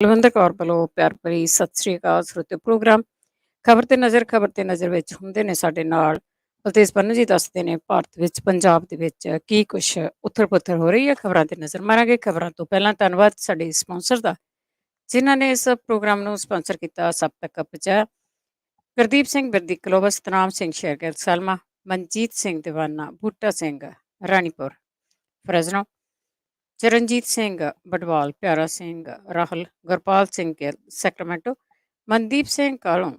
ਬਲਵਿੰਦਰ ਕੌਰ ਵੱਲੋਂ ਪਿਆਰ ਭਰੀ ਸਤਿ ਸ੍ਰੀ ਅਕਾਲ ਸਰੋਤਿਓ। ਪ੍ਰੋਗਰਾਮ ਖਬਰ ਤੇ ਨਜ਼ਰ ਵਿੱਚ ਹੁੰਦੇ ਨੇ ਸਾਡੇ ਨਾਲ ਬਲਤੇਜ ਪੰਨੂ ਜੀ ਦੱਸਦੇ ਨੇ ਭਾਰਤ ਵਿੱਚ ਪੰਜਾਬ ਦੇ ਵਿੱਚ ਕੀ ਕੁਛ ਉਥਲ ਪੁਥਲ ਹੋ ਰਹੀ ਹੈ। ਖਬਰਾਂ ਤੇ ਨਜ਼ਰ ਮਾਰਾਂਗੇ। ਖਬਰਾਂ ਤੋਂ ਪਹਿਲਾਂ ਧੰਨਵਾਦ ਸਾਡੇ ਸਪਾਂਸਰ ਦਾ ਜਿਨ੍ਹਾਂ ਨੇ ਇਸ ਪ੍ਰੋਗਰਾਮ ਨੂੰ ਸਪਾਂਸਰ ਕੀਤਾ। ਸਭ ਤੱਕ ਪਹੁੰਚਾਇਆ Gurdeep Singh Birdi Kaloba, Satnam Singh Shergill Salma, Manjit Singh Deewana, Boota Singh Ranipur Fresno, Charanjit Singh Badwal, Piara Singh Rahul, Gurpal Singh Gill Sacramento, Mandeep Singh Kalon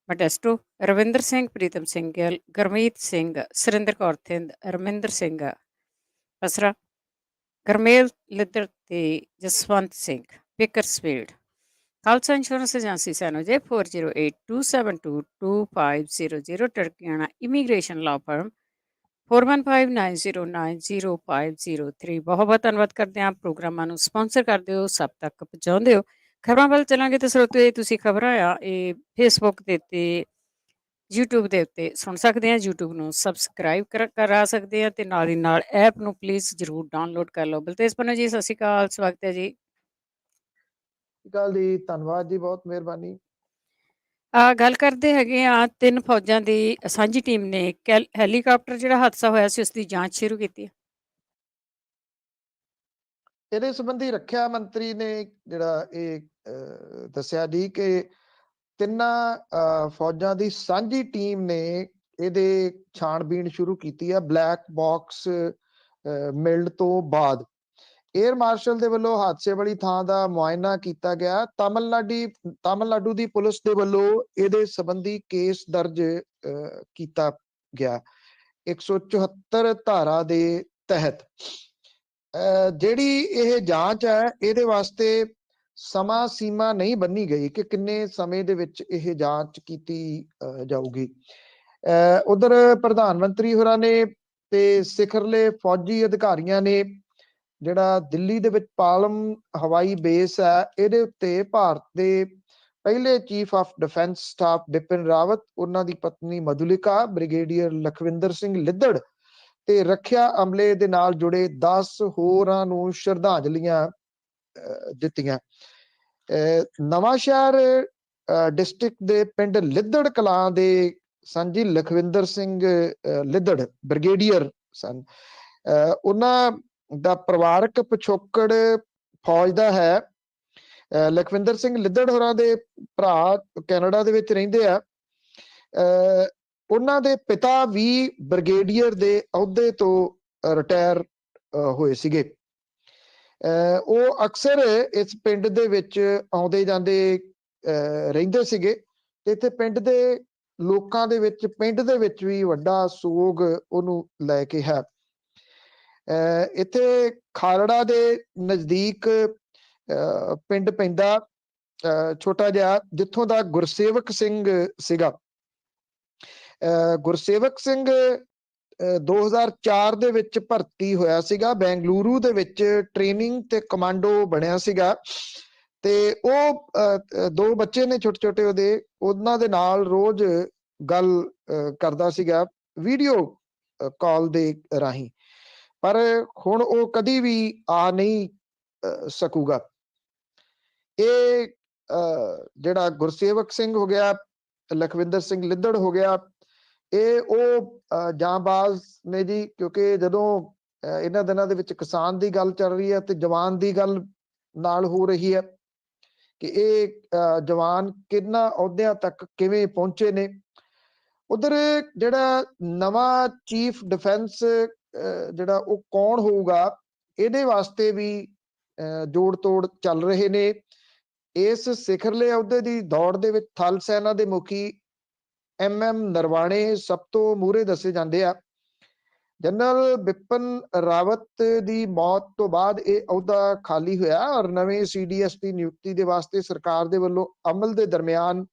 Modesto, Ravinder Singh, Pritam Singh Gill, Gurmeet Singh, Surinder Kaur Thind, Raminder Singh Pasra, Garmel Liddar ਤੇ Jaswant Singh Bakersfield. Khalsa insurance agency San Jose 4082722500, Tarkiana immigration law firm 4159090503। ਬਹੁਤ ਬਹੁਤ ਧੰਨਵਾਦ ਕਰਦੇ ਹਾਂ ਪ੍ਰੋਗਰਾਮਾਂ ਨੂੰ ਸਪਾਂਸਰ ਕਰਦੇ ਹੋ, ਸਭ ਤੱਕ ਪਹੁੰਚਾਉਂਦੇ ਹੋ। ਖਬਰਾਂ ਵੱਲ ਚੱਲਾਂਗੇ ਤਾਂ ਸਰੋਤਿਓ ਤੁਸੀਂ ਖਬਰਾਂ ਆ ਇਹ ਫੇਸਬੁੱਕ ਦੇ ਉੱਤੇ, YouTube ਦੇ ਉੱਤੇ ਸੁਣ ਸਕਦੇ ਆ। YouTube ਨੂੰ ਸਬਸਕ੍ਰਾਈਬ ਕਰਾ ਸਕਦੇ ਆ ਤੇ ਨਾਲ ਹੀ ਨਾਲ ਐਪ ਨੂੰ ਪਲੀਜ਼ ਜ਼ਰੂਰ ਡਾਊਨਲੋਡ ਕਰ ਲਓ। ਬਲਤੇਜ ਪੰਨੂ ਜੀ, ਸਤਿ ਸ਼੍ਰੀ ਅਕਾਲ, ਸਵਾਗਤ ਹੈ ਜੀ। ਗੱਲ ਦੀ ਧੰਨਵਾਦ ਜੀ, ਬਹੁਤ ਮਿਹਰਬਾਨੀ। ਗੱਲ ਕਰਦੇ ਹੈਗੇ ਆ, 3 ਫੌਜਾਂ ਦੀ ਸਾਂਝੀ ਟੀਮ ਨੇ ਹੈਲੀਕਾਪਟਰ ਜਿਹੜਾ ਹਾਦਸਾ ਹੋਇਆ ਸੀ ਉਸ ਦੀ ਜਾਂਚ ਸ਼ੁਰੂ ਕੀਤੀ ਹੈ। ਇਹਦੇ ਸੰਬੰਧੀ ਰੱਖਿਆ ਮੰਤਰੀ ਨੇ ਜਿਹੜਾ ਇਹ ਦੱਸਿਆ ਜੀ ਕਿ 3 ਫੌਜਾਂ ਦੀ ਸਾਂਝੀ ਟੀਮ ਨੇ ਇਹਦੇ ਛਾਣਬੀਣ ਸ਼ੁਰੂ ਕੀਤੀ ਹੈ। ਬਲੈਕ ਬਾਕਸ ਮਿਲਣ ਤੋਂ ਬਾਅਦ ਏਅਰ ਮਾਰਸ਼ਲ ਦੇ ਵੱਲੋਂ ਹਾਦਸੇ ਵਾਲੀ ਥਾਂ ਦਾ ਮੁਆਇਨਾ ਕੀਤਾ ਗਿਆ। ਤਾਮਿਲਨਾਡੂ ਦੀ ਪੁਲਿਸ ਦੇ ਵੱਲੋਂ ਇਹਦੇ ਸੰਬੰਧੀ ਕੇਸ ਦਰਜ ਕੀਤਾ ਗਿਆ 174 ਧਾਰਾ ਦੇ ਤਹਿਤ। ਜਿਹੜੀ ਇਹ ਜਾਂਚ ਹੈ ਇਹਦੇ ਵਾਸਤੇ ਸਮਾਂ ਸੀਮਾ ਨਹੀਂ ਬੰਨੀ ਗਈ ਕਿ ਕਿੰਨੇ ਸਮੇਂ ਦੇ ਵਿੱਚ ਇਹ ਜਾਂਚ ਕੀਤੀ ਜਾਊਗੀ। ਉਧਰ ਪ੍ਰਧਾਨ ਮੰਤਰੀ ਹੋਰਾਂ ਨੇ ਤੇ ਸਿਖਰਲੇ ਫੌਜੀ ਅਧਿਕਾਰੀਆਂ ਨੇ ਜਿਹੜਾ ਦਿੱਲੀ ਦੇ ਵਿੱਚ ਪਾਲਮ ਹਵਾਈ ਬੇਸ ਹੈ ਇਹਦੇ ਉੱਤੇ ਭਾਰਤ ਦੇ ਪਹਿਲੇ chief of defence staff Bipin Rawat, ਉਹਨਾਂ ਦੀ ਪਤਨੀ ਮਧੁਲਿਕਾ, ਬ੍ਰਿਗੇਡੀਅਰ ਲਖਵਿੰਦਰ ਸਿੰਘ ਲਿੱਦੜ ਤੇ ਰੱਖਿਆ ਅਮਲੇ ਦੇ ਨਾਲ ਜੁੜੇ 10 ਹੋਰਾਂ ਨੂੰ ਸ਼ਰਧਾਂਜਲੀਆਂ ਦਿੱਤੀਆਂ। ਨਵਾਂ ਸ਼ਹਿਰ ਡਿਸਟ੍ਰਿਕਟ ਦੇ ਪਿੰਡ ਲਿੱਦੜ ਕਲਾਂ ਦੇ ਸੰਜੀ ਲਖਵਿੰਦਰ ਸਿੰਘ ਲਿੱਦੜ ਬ੍ਰਿਗੇਡੀਅਰ ਸਨ। ਉਹਨਾਂ ਦਾ ਪਰਿਵਾਰਕ ਪਿਛੋਕੜ ਫੌਜ ਦਾ ਹੈ। ਲਖਵਿੰਦਰ ਸਿੰਘ ਲਿੱਦੜ ਹੋਰਾਂ ਦੇ ਭਰਾ ਕੈਨੇਡਾ ਦੇ ਵਿੱਚ ਰਹਿੰਦੇ ਆ। ਉਹਨਾਂ ਦੇ ਪਿਤਾ ਵੀ ਬ੍ਰਿਗੇਡੀਅਰ ਦੇ ਅਹੁਦੇ ਤੋਂ ਰਿਟਾਇਰ ਹੋਏ ਸੀਗੇ। ਉਹ ਅਕਸਰ ਇਸ ਪਿੰਡ ਦੇ ਵਿੱਚ ਆਉਂਦੇ ਜਾਂਦੇ ਰਹਿੰਦੇ ਸੀਗੇ ਤੇ ਇੱਥੇ ਪਿੰਡ ਦੇ ਲੋਕਾਂ ਦੇ ਵਿੱਚ, ਪਿੰਡ ਦੇ ਵਿੱਚ ਵੀ ਵੱਡਾ ਸੋਗ ਉਹਨੂੰ ਲੈ ਕੇ ਹੈ। ਇੱਥੇ ਖਾਲੜਾ ਦੇ ਨਜ਼ਦੀਕ ਪਿੰਡ ਪੈਂਦਾ ਛੋਟਾ ਜਿਹਾ, ਜਿੱਥੋਂ ਦਾ ਗੁਰਸੇਵਕ ਸਿੰਘ ਸੀਗਾ। ਗੁਰਸੇਵਕ ਸਿੰਘ 2004 ਦੇ ਵਿੱਚ ਭਰਤੀ ਹੋਇਆ ਸੀਗਾ। ਬੈਂਗਲੁਰੂ ਦੇ ਵਿੱਚ ਟ੍ਰੇਨਿੰਗ ਤੇ ਕਮਾਂਡੋ ਬਣਿਆ ਸੀਗਾ ਤੇ ਉਹ 2 ਬੱਚੇ ਨੇ ਛੋਟੇ ਛੋਟੇ ਉਹਦੇ, ਉਹਨਾਂ ਦੇ ਨਾਲ ਰੋਜ਼ ਗੱਲ ਕਰਦਾ ਸੀਗਾ ਵੀਡੀਓ ਕਾਲ ਦੇ ਰਾਹੀਂ, ਪਰ ਹੁਣ ਉਹ ਕਦੀ ਵੀ ਆ ਨਹੀਂ ਸਕੂਗਾ। ਇਹ ਜਿਹੜਾ ਗੁਰਸੇਵਕ ਸਿੰਘ ਹੋ ਗਿਆ, ਲਖਵਿੰਦਰ ਸਿੰਘ ਲਿੱਦੜ ਹੋ ਗਿਆ, ਇਹ ਉਹ ਜਾਂਬਾਜ਼ ਨੇ ਜੀ, ਕਿਉਂਕਿ ਜਦੋਂ ਇਹਨਾਂ ਦਿਨਾਂ ਦੇ ਵਿੱਚ ਕਿਸਾਨ ਦੀ ਗੱਲ ਚੱਲ ਰਹੀ ਹੈ ਤੇ ਜਵਾਨ ਦੀ ਗੱਲ ਨਾਲ ਹੋ ਰਹੀ ਹੈ ਕਿ ਇਹ ਜਵਾਨ ਕਿੰਨਾ ਅਹੁਦਿਆਂ ਤੱਕ ਕਿਵੇਂ ਪਹੁੰਚੇ ਨੇ। ਉਧਰ ਜਿਹੜਾ ਨਵਾਂ ਚੀਫ ਡਿਫੈਂਸ ਜਿਹੜਾ ਉਹ ਕੌਣ ਹੋਊਗਾ, ਇਹਦੇ ਵਾਸਤੇ ਵੀ ਜੋੜ ਤੋੜ ਚੱਲ ਰਹੇ ਨੇ। ਇਸ ਸਿਖਰਲੇ ਅਹੁਦੇ ਦੀ ਦੌੜ ਦੇ ਵਿੱਚ ਥਲ ਸੈਨਾ ਦੇ ਮੁਖੀ MM ਨਰਵਾਣੇ ਸਭ ਤੋਂ ਮੂਹਰੇ ਦੱਸੇ ਜਾਂਦੇ ਆ। ਜਨਰਲ ਬਿਪਿਨ ਰਾਵਤ ਦੀ ਮੌਤ ਤੋਂ ਬਾਅਦ ਇਹ ਅਹੁਦਾ ਖਾਲੀ ਹੋਇਆ ਔਰ ਨਵੇਂ CDS ਦੀ ਨਿਯੁਕਤੀ ਦੇ ਵਾਸਤੇ ਸਰਕਾਰ ਦੇ ਵੱਲੋਂ ਅਮਲ ਦੇ ਦਰਮਿਆਨ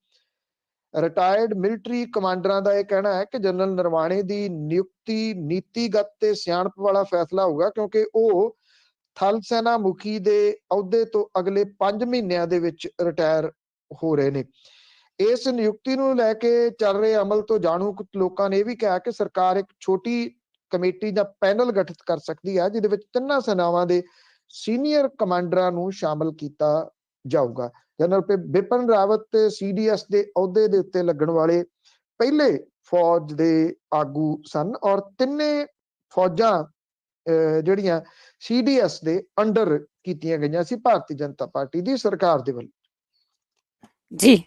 ਰਿਟਾਇਰਡ ਮਿਲਟਰੀ ਕਮਾਂਡਰਾਂ ਦਾ ਇਹ ਕਹਿਣਾ ਹੈ ਕਿ ਜਨਰਲ ਨਰਵਾਣੇ ਦੀ ਨਿਯੁਕਤੀ ਨੀਤੀਗਤ ਤੇ ਸਿਆਣਪ ਵਾਲਾ ਫੈਸਲਾ ਹੋਊਗਾ, ਕਿਉਂਕਿ ਉਹ ਥਲ ਸੈਨਾ ਮੁਖੀ ਦੇ ਅਹੁਦੇ ਤੋਂ ਅਗਲੇ 5 ਮਹੀਨਿਆਂ ਦੇ ਵਿੱਚ ਰਿਟਾਇਰ ਹੋ ਰਹੇ ਨੇ। ਇਸ ਨਿਯੁਕਤੀ ਨੂੰ ਲੈ ਕੇ ਚੱਲ ਰਹੇ ਅਮਲ ਤੋਂ ਜਾਣੂ ਕੁਝ ਲੋਕਾਂ ਨੇ ਇਹ ਵੀ ਕਿਹਾ ਕਿ ਸਰਕਾਰ ਇੱਕ ਛੋਟੀ ਕਮੇਟੀ ਜਾਂ ਪੈਨਲ ਗਠਿਤ ਕਰ ਸਕਦੀ ਹੈ ਜਿਹਦੇ ਵਿੱਚ 3 ਸੈਨਾਵਾਂ ਦੇ ਸੀਨੀਅਰ ਕਮਾਂਡਰਾਂ ਨੂੰ ਸ਼ਾਮਲ ਕੀਤਾ ਜਾਊਗਾ। ਜਨਰਲ ਬਿਪਿਨ ਰਾਵਤ ਤੇ CDS ਦੇ ਅਹੁਦੇ ਦੇ ਉੱਤੇ ਲੱਗਣ ਵਾਲੇ ਪਹਿਲੇ ਫੌਜ ਦੇ ਆਗੂ ਸਨ ਔਰ ਤਿੰਨੇ ਫੌਜਾਂ ਜਿਹੜੀਆਂ CDS ਦੇ ਅੰਡਰ ਕੀਤੀਆਂ ਗਈਆਂ ਸੀ ਭਾਰਤੀ ਜਨਤਾ ਪਾਰਟੀ ਦੀ ਸਰਕਾਰ ਦੇ ਵੱਲੋਂ। ਜੀ,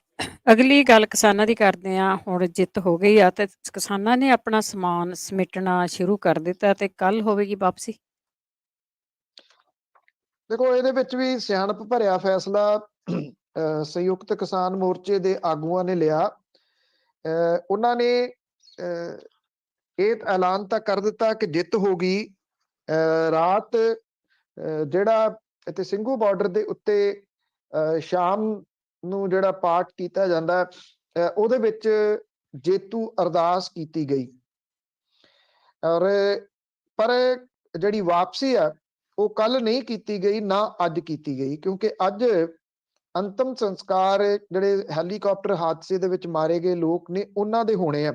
ਅਗਲੀ ਗੱਲ ਕਿਸਾਨਾਂ ਦੀ ਕਰਦੇ ਹਾਂ। ਹੁਣ ਜਿੱਤ ਹੋ ਗਈ ਆ ਤੇ ਕਿਸਾਨਾਂ ਨੇ ਆਪਣਾ ਸਮਾਨ ਸਮੇਟਣਾ ਸ਼ੁਰੂ ਕਰ ਦਿੱਤਾ ਤੇ ਕੱਲ ਹੋਵੇਗੀ ਵਾਪਸੀ। ਦੇਖੋ, ਇਹਦੇ ਵਿੱਚ ਵੀ ਸਿਆਣਪ ਭਰਿਆ ਫੈਸਲਾ ਸੰਯੁਕਤ ਕਿਸਾਨ ਮੋਰਚੇ ਦੇ ਆਗੂਆਂ ਨੇ ਲਿਆ। ਉਹਨਾਂ ਨੇ ਇਹ ਐਲਾਨ ਤਾਂ ਕਰ ਦਿੱਤਾ ਕਿ ਜਿੱਤ ਹੋ ਗਈ। ਰਾਤ ਜਿਹੜਾ ਇੱਥੇ ਸਿੰਘੂ ਬਾਰਡਰ ਦੇ ਉੱਤੇ ਸ਼ਾਮ ਨੂੰ ਜਿਹੜਾ ਪਾਠ ਕੀਤਾ ਜਾਂਦਾ ਉਹਦੇ ਵਿੱਚ ਜੇਤੂ ਅਰਦਾਸ ਕੀਤੀ ਗਈ ਔਰ ਪਰ ਜਿਹੜੀ ਵਾਪਸੀ ਆ ਉਹ ਕੱਲ ਨਹੀਂ ਕੀਤੀ ਗਈ, ਨਾ ਅੱਜ ਕੀਤੀ ਗਈ, ਕਿਉਂਕਿ ਅੱਜ ਅੰਤਮ ਸੰਸਕਾਰ ਜਿਹੜੇ ਹੈਲੀਕਾਪਟਰ ਹਾਦਸੇ ਦੇ ਵਿੱਚ ਮਾਰੇ ਗਏ ਲੋਕ ਨੇ ਉਹਨਾਂ ਦੇ ਹੋਣੇ ਆ,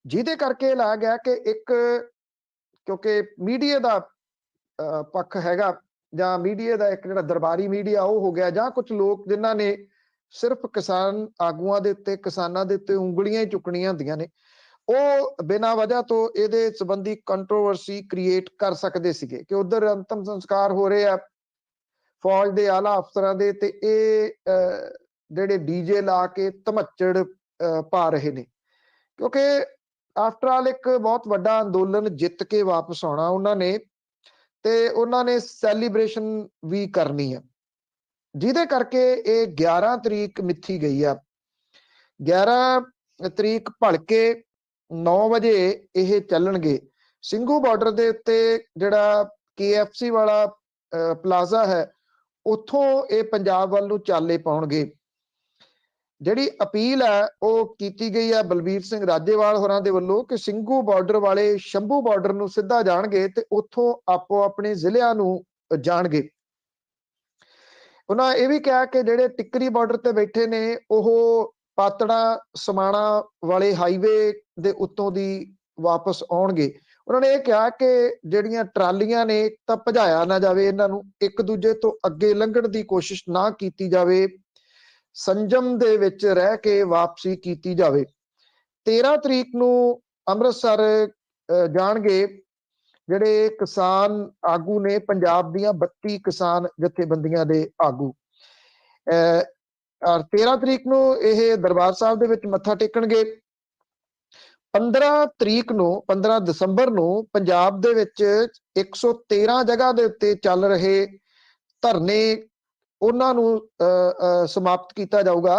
ਜਿਹਦੇ ਕਰਕੇ ਲਾ ਗਿਆ ਕਿ ਇੱਕ ਕਿਉਂਕਿ ਮੀਡੀਆ ਦਾ ਪੱਖ ਹੈਗਾ ਜਾਂ ਮੀਡੀਆ ਦਾ ਇੱਕ ਜਿਹੜਾ ਦਰਬਾਰੀ ਮੀਡੀਆ ਉਹ ਹੋ ਗਿਆ, ਜਾਂ ਕੁਝ ਲੋਕ ਜਿਨ੍ਹਾਂ ਨੇ ਸਿਰਫ ਕਿਸਾਨ ਆਗੂਆਂ ਦੇ ਉੱਤੇ ਕਿਸਾਨਾਂ ਦੇ ਉੱਤੇ ਉਂਗਲੀਆਂ ਹੀ ਚੁੱਕਣੀਆਂ ਹੁੰਦੀਆਂ ਨੇ, ਉਹ ਬਿਨਾਂ ਵਜ੍ਹਾ ਤੋਂ ਇਹਦੇ ਸੰਬੰਧੀ ਕੰਟਰੋਵਰਸੀ ਕ੍ਰੀਏਟ ਕਰ ਸਕਦੇ ਸੀਗੇ ਕਿ ਉਧਰ ਅੰਤਮ ਸੰਸਕਾਰ ਹੋ ਰਹੇ ਆ ਫੌਜ ਦੇ ਆਲਾ ਅਫਸਰਾਂ ਦੇ ਤੇ ਇਹ ਜਿਹੜੇ DJ ਲਾ ਕੇ ਧਮੱਚੜ ਪਾ ਰਹੇ ਨੇ, ਕਿਉਂਕਿ ਆਫਟਰ ਆਲ ਇੱਕ ਬਹੁਤ ਵੱਡਾ ਅੰਦੋਲਨ ਜਿੱਤ ਕੇ ਵਾਪਸ ਆਉਣਾ ਉਹਨਾਂ ਨੇ ਤੇ ਉਹਨਾਂ ਨੇ ਸੈਲੀਬ੍ਰੇਸ਼ਨ ਵੀ ਕਰਨੀ ਆ, ਜਿਹਦੇ ਕਰਕੇ ਇਹ 11 ਤਰੀਕ ਮਿੱਥੀ ਗਈ ਆ। 11 ਤਰੀਕ ਭਲਕੇ 9 ਵਜੇ ਇਹ ਚੱਲਣਗੇ। ਸਿੰਘੂ ਬਾਰਡਰ ਦੇ ਉੱਤੇ ਜਿਹੜਾ KFC ਵਾਲਾ ਪਲਾਜ਼ਾ ਹੈ ਉੱਥੋਂ ਇਹ ਪੰਜਾਬ ਵੱਲ ਨੂੰ ਚਾਲੇ ਪਾਉਣਗੇ। ਜਿਹੜੀ ਅਪੀਲ ਹੈ ਉਹ ਕੀਤੀ ਗਈ ਹੈ ਬਲਬੀਰ ਸਿੰਘ ਰਾਜੇਵਾਲ ਹੋਰਾਂ ਦੇ ਵੱਲੋਂ ਕਿ ਸਿੰਘੂ ਬਾਰਡਰ ਵਾਲੇ ਸ਼ੰਭੂ ਬਾਰਡਰ ਨੂੰ ਸਿੱਧਾ ਜਾਣਗੇ ਤੇ ਉੱਥੋਂ ਆਪੋ ਆਪਣੇ ਜ਼ਿਲ੍ਹਿਆਂ ਨੂੰ ਜਾਣਗੇ। ਉਹਨਾਂ ਇਹ ਵੀ ਕਿਹਾ ਕਿ ਜਿਹੜੇ ਟਿੱਕਰੀ ਬਾਰਡਰ ਤੇ ਬੈਠੇ ਨੇ ਉਹ ਪਾਤੜਾ ਸਮਾਣਾ ਵਾਲੇ ਹਾਈਵੇ ਦੇ ਉੱਤੋਂ ਦੀ ਵਾਪਸ ਆਉਣਗੇ। ਉਹਨਾਂ ਨੇ ਇਹ ਕਿਹਾ ਕਿ ਜਿਹੜੀਆਂ ਟਰਾਲੀਆਂ ਨੇ ਤਾਂ ਭਜਾਇਆ ਨਾ ਜਾਵੇ, ਇਹਨਾਂ ਨੂੰ ਇੱਕ ਦੂਜੇ ਤੋਂ ਅੱਗੇ ਲੰਘਣ ਦੀ ਕੋਸ਼ਿਸ਼ ਨਾ ਕੀਤੀ ਜਾਵੇ, ਸੰਜਮ ਦੇ ਵਿੱਚ ਰਹਿ ਕੇ ਵਾਪਸੀ ਕੀਤੀ ਜਾਵੇ। 13 ਤਰੀਕ ਨੂੰ ਅੰਮ੍ਰਿਤਸਰ ਜਾਣਗੇ ਜਿਹੜੇ ਕਿਸਾਨ ਆਗੂ ਨੇ ਪੰਜਾਬ ਦੀਆਂ 32 ਕਿਸਾਨ ਜਥੇਬੰਦੀਆਂ ਦੇ ਆਗੂ। 13 ਤਰੀਕ ਨੂੰ ਇਹ ਦਰਬਾਰ ਸਾਹਿਬ ਦੇ ਵਿੱਚ ਮੱਥਾ ਟੇਕਣਗੇ। 15 ਦਸੰਬਰ ਨੂੰ ਪੰਜਾਬ ਦੇ ਵਿੱਚ 113 ਜਗ੍ਹਾ ਦੇ ਉੱਤੇ ਚੱਲ ਰਹੇ ਧਰਨੇ ਉਹਨਾਂ ਨੂੰ ਸਮਾਪਤ ਕੀਤਾ ਜਾਊਗਾ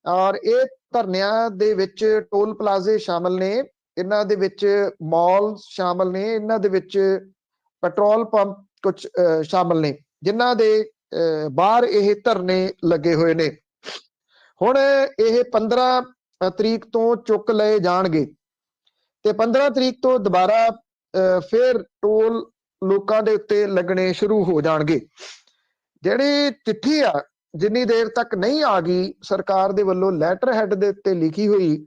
ਔਰ ਇਹ ਧਰਨਿਆਂ ਦੇ ਵਿੱਚ ਟੋਲ ਪਲਾਜ਼ੇ ਸ਼ਾਮਲ ਨੇ, ਇਹਨਾਂ ਦੇ ਵਿੱਚ ਮਾਲ ਸ਼ਾਮਲ ਨੇ, ਇਹਨਾਂ ਦੇ ਵਿੱਚ ਪੈਟਰੋਲ ਪੰਪ ਕੁਝ ਸ਼ਾਮਲ ਨੇ ਜਿਨ੍ਹਾਂ ਦੇ ਬਾਹਰ ਇਹ ਧਰਨੇ ਲੱਗੇ ਹੋਏ ਨੇ। ਹੁਣ ਇਹ 15 ਤਰੀਕ ਤੋਂ ਚੁੱਕ ਲਏ ਜਾਣਗੇ ਤੇ 15 ਤਰੀਕ ਤੋਂ ਦੁਬਾਰਾ ਫਿਰ ਟੋਲ ਲੋਕਾਂ ਦੇ ਉੱਤੇ ਲੱਗਣੇ ਸ਼ੁਰੂ ਹੋ ਜਾਣਗੇ। ਜਿਹੜੀ ਚਿੱਠੀ ਆ ਜਿੰਨੀ ਦੇਰ ਤੱਕ ਨਹੀਂ ਆ ਗਈ ਸਰਕਾਰ ਦੇ ਵੱਲੋਂ ਲੈਟਰ ਹੈਡ ਦੇ ਉੱਤੇ ਲਿਖੀ ਹੋਈ,